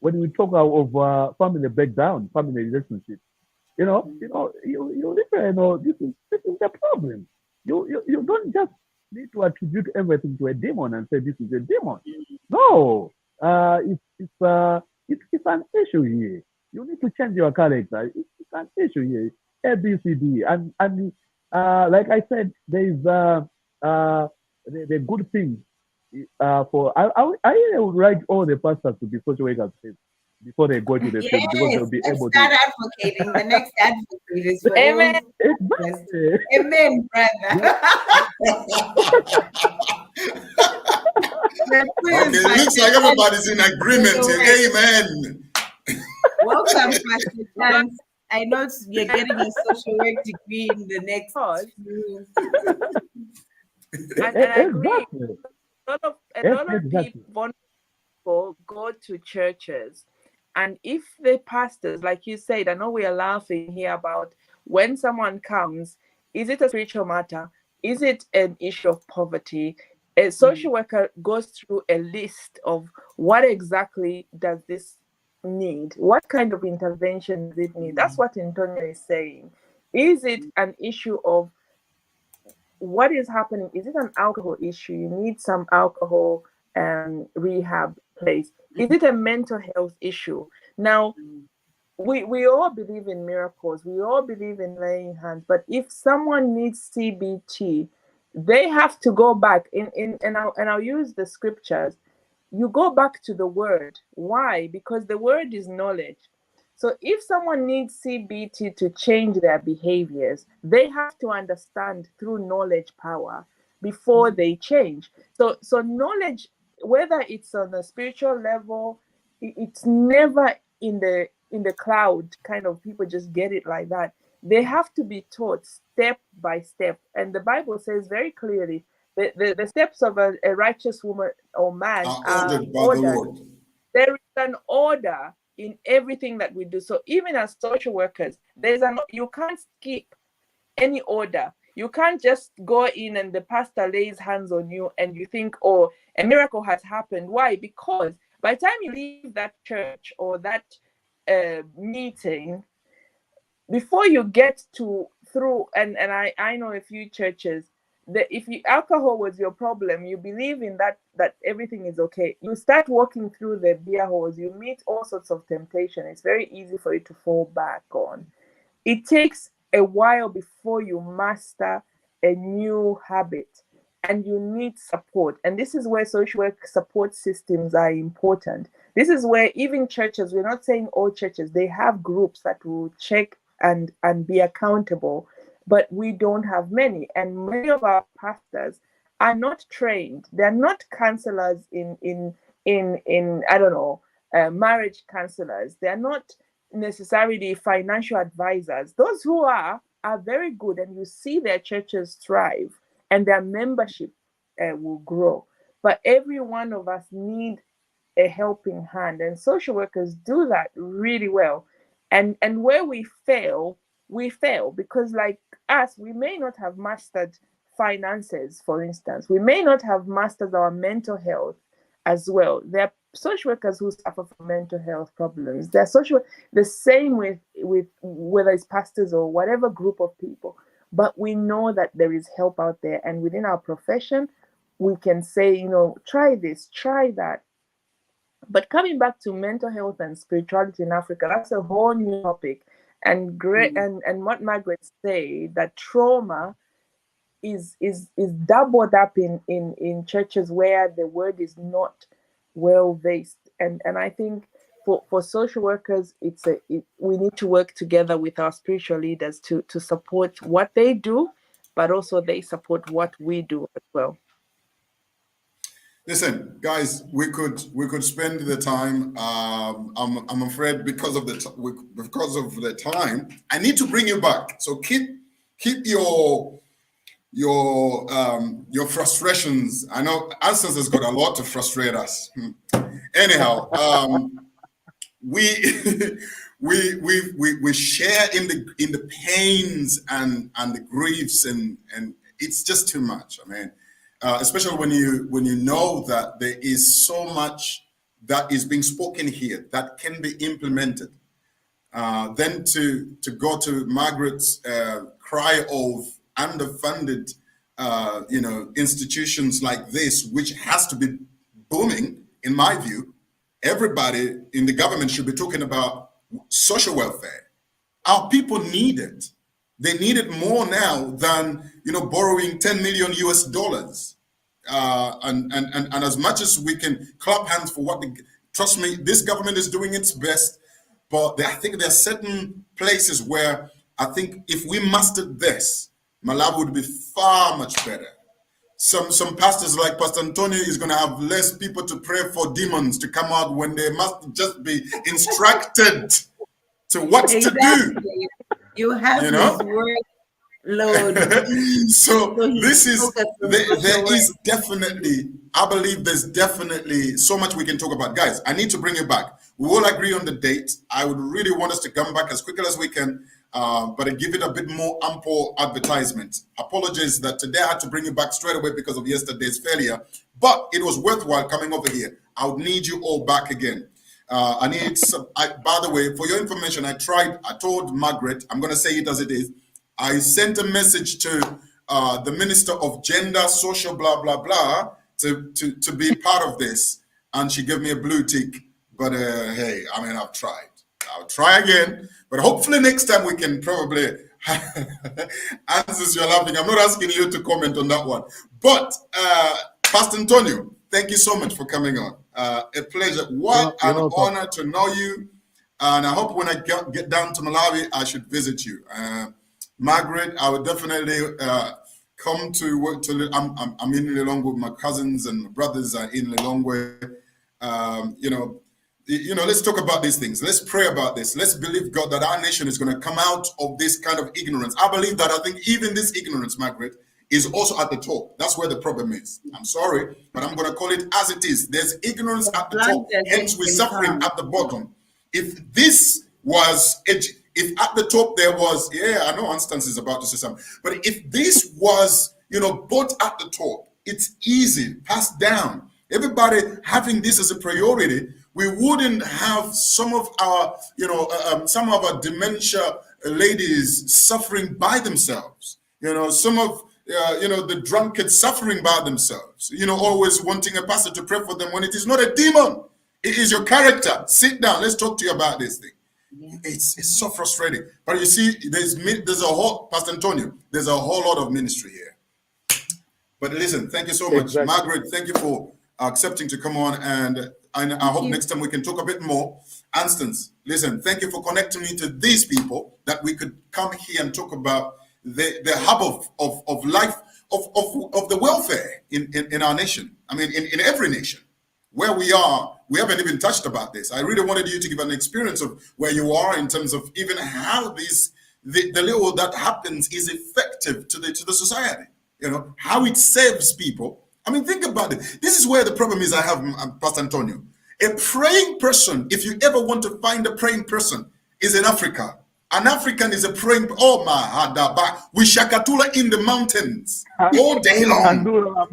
when we talk of family breakdown, family relationship, you literally know this is the problem. You don't just need to attribute everything to a demon and say this is a demon. No, it's an issue here. You need to change your character. It's an issue here. A, B, C, D, and like I said, there is the good thing for I would like all the pastors to be social workers before they go to the field, because they'll be able start to advocating. The next advocate is for Amen. Exactly. Amen, brother. Okay, looks like everybody's in agreement here. Amen. Welcome, Pastor Chance. I know you're getting a social work degree in the next few. And I agree. A lot of people go to churches, and if the pastors, like you said, I know we are laughing here about when someone comes, is it a spiritual matter? Is it an issue of poverty? A social worker goes through a list of what exactly does this need? What kind of intervention does it need? That's what Antonio is saying. Is it an issue of what is happening? Is it an alcohol issue? You need some alcohol rehab place. Is it a mental health issue? Now, we all believe in miracles. We all believe in laying hands. But if someone needs CBT, they have to go back and I'll use the scriptures. You go back to the word. Why? Because the word is knowledge. So if someone needs CBT to change their behaviors, they have to understand through knowledge power before they change. So knowledge, whether it's on a spiritual level, it's never in the cloud kind of people just get it like that. They have to be taught step by step. And the Bible says very clearly that the steps of a righteous woman or man are ordered. There is an order in everything that we do. So even as social workers, you can't skip any order. You can't just go in and the pastor lays hands on you and you think, oh, a miracle has happened. Why? Because by the time you leave that church or that meeting, before you get through, and I know a few churches, that if alcohol was your problem, you believe in that everything is okay. You start walking through the beer halls, you meet all sorts of temptation. It's very easy for you to fall back on. It takes a while before you master a new habit, and you need support. And this is where social work support systems are important. this is where even churches, we're not saying all churches, they have groups that will check and be accountable, but we don't have many. And many of our pastors are not trained. They're not counselors in I don't know, marriage counselors. They're not necessarily financial advisors. Those who are very good, and you see their churches thrive and their membership will grow. But every one of us need a helping hand, and social workers do that really well. And where we fail because, like us, we may not have mastered finances, for instance. We may not have mastered our mental health as well. There are social workers who suffer from mental health problems. They're the same with whether it's pastors or whatever group of people. But we know that there is help out there, and within our profession, we can say, you know, try this, try that. But coming back to mental health and spirituality in Africa, that's a whole new topic. And and what Margaret said, that trauma is doubled up in churches where the word is not well based. And I think for social workers, we need to work together with our spiritual leaders to support what they do, but also they support what we do as well. Listen, guys, we could spend the time. I'm afraid because of the time, I need to bring you back. So keep your frustrations. I know Answers has got a lot to frustrate us. Anyhow, we share in the pains and the griefs, and it's just too much. I mean, especially when you know that there is so much that is being spoken here that can be implemented. Then to go to Margaret's cry of underfunded, institutions like this, which has to be booming, in my view. Everybody in the government should be talking about social welfare. Our people need it. They need it more now than borrowing 10 million US dollars. And as much as we can clap hands for trust me, this government is doing its best. But I think there are certain places where I think if we mastered this, Malawi would be far much better. Some pastors like Pastor Antonio is going to have less people to pray for demons to come out when they must just be instructed to what to do. You have this workload. So there is definitely, I believe there's definitely so much we can talk about. Guys, I need to bring you back. We will agree on the date. I would really want us to come back as quickly as we can, but I give it a bit more ample advertisement. Apologies that today I had to bring you back straight away because of yesterday's failure, but it was worthwhile coming over here. I would need you all back again. I need some, by the way, for your information, I told Margaret, I'm going to say it as it is. I sent a message to the Minister of Gender, Social, blah, blah, blah, to be part of this. And she gave me a blue tick. But hey, I mean, I've tried. I'll try again. But hopefully next time we can probably Answers, you're laughing. I'm not asking you to comment on that one. But Pastor Antonio, thank you so much for coming on. A pleasure. What an honor to know you. And I hope when I get down to Malawi, I should visit you. Margaret, I would definitely come to work. I'm in Lilongwe with my cousins and my brothers are in Lilongwe. Let's talk about these things. Let's pray about this. Let's believe God that our nation is going to come out of this kind of ignorance. I believe that. I think even this ignorance, Margaret, is also at the top. That's where the problem is. I'm sorry, but I'm going to call it as it is. There's ignorance at the top, hence we're suffering at the bottom. If this was, if at the top there was, I know Constance is about to say something, but if this was, both at the top, it's easy, passed down. Everybody having this as a priority, we wouldn't have some of our dementia ladies suffering by themselves. Some of the drunkards suffering by themselves. Always wanting a pastor to pray for them when it is not a demon. It is your character. Sit down. Let's talk to you about this thing. Yeah. It's so frustrating. But you see, there's a whole, Pastor Antonio, there's a whole lot of ministry here. But listen, thank you so much. Exactly. Margaret, thank you for accepting to come on, and I hope next time we can talk a bit more. Anstance, listen, thank you for connecting me to these people that we could come here and talk about the hub of life, of the welfare in our nation. I mean, in every nation. Where we are, we haven't even touched about this. I really wanted you to give an experience of where you are in terms of even how the little that happens is effective to the society. You know, how it saves people. I mean, think about it. This is where the problem is I have, Pastor Antonio. A praying person, if you ever want to find a praying person, is in Africa. An African is a praying, oh my hadaba, we shakatula in the mountains all day long.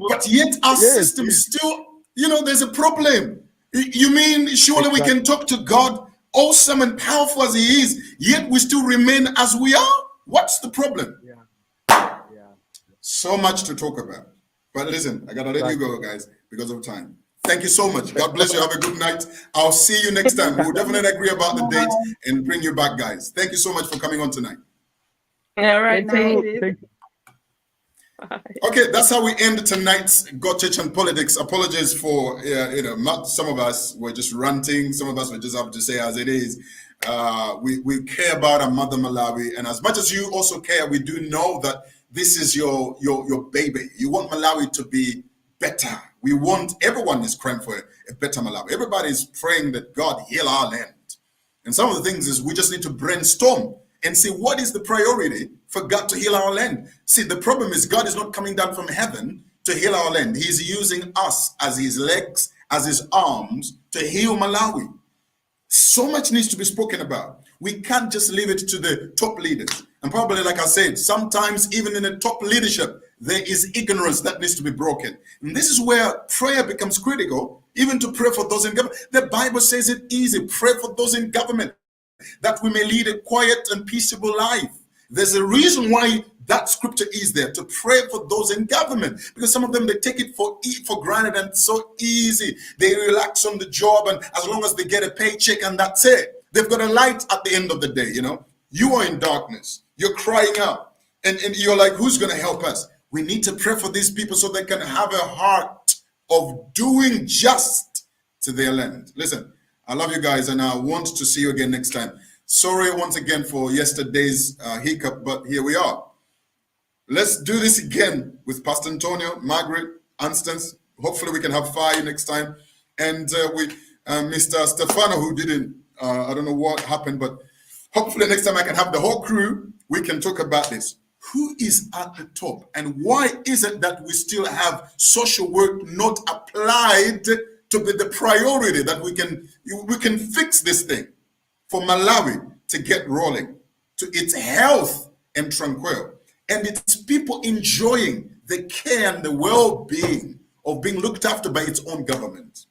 But yet our system still, you know, there's a problem. You mean surely we can talk to God, awesome and powerful as he is, yet we still remain as we are? What's the problem? So much to talk about. But listen, I gotta let you go, guys, because of time. Thank you so much. God bless you. Have a good night. I'll see you next time. We'll definitely agree about the date and bring you back, guys. Thank you so much for coming on tonight. All right. Thank you. Okay, that's how we end tonight's God, Church, and Politics. Apologies for, some of us were just ranting. Some of us were just have to say as it is. We care about our mother Malawi. And as much as you also care, we do know that this is your baby. You want Malawi to be better. We want, everyone is praying for a better Malawi. Everybody is praying that God heal our land. And some of the things is we just need to brainstorm and see what is the priority for God to heal our land. See, the problem is God is not coming down from heaven to heal our land. He's using us as his legs, as his arms to heal Malawi. So much needs to be spoken about. We can't just leave it to the top leaders. And probably, like I said, sometimes even in the top leadership, there is ignorance that needs to be broken. And this is where prayer becomes critical, even to pray for those in government. The Bible says it easy. Pray for those in government, that we may lead a quiet and peaceable life. There's a reason why that scripture is there, to pray for those in government, because some of them, they take it for granted and so easy. They relax on the job, and as long as they get a paycheck and that's it. They've got a light at the end of the day, you know. You are in darkness. You're crying out. And you're like, who's going to help us? We need to pray for these people so they can have a heart of doing just to their land. Listen, I love you guys, and I want to see you again next time. Sorry once again for yesterday's hiccup, but here we are. Let's do this again with Pastor Antonio, Margaret, Anstance. Hopefully we can have fire next time. And with Mr. Stefano, who didn't, I don't know what happened, but hopefully next time I can have the whole crew. We can talk about this. Who is at the top, and why is it that we still have social work not applied to be the priority that we can fix this thing for Malawi to get rolling, to its health and tranquil, and its people enjoying the care and the well-being of being looked after by its own government?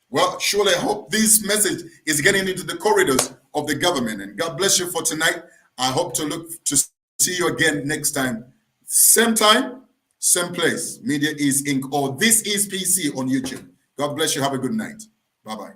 Well, surely I hope this message is getting into the corridors of the government. And God bless you for tonight. I hope to see you again next time. Same time, same place. Media is Inc. or This is PC on YouTube. God bless you. Have a good night. Bye-bye.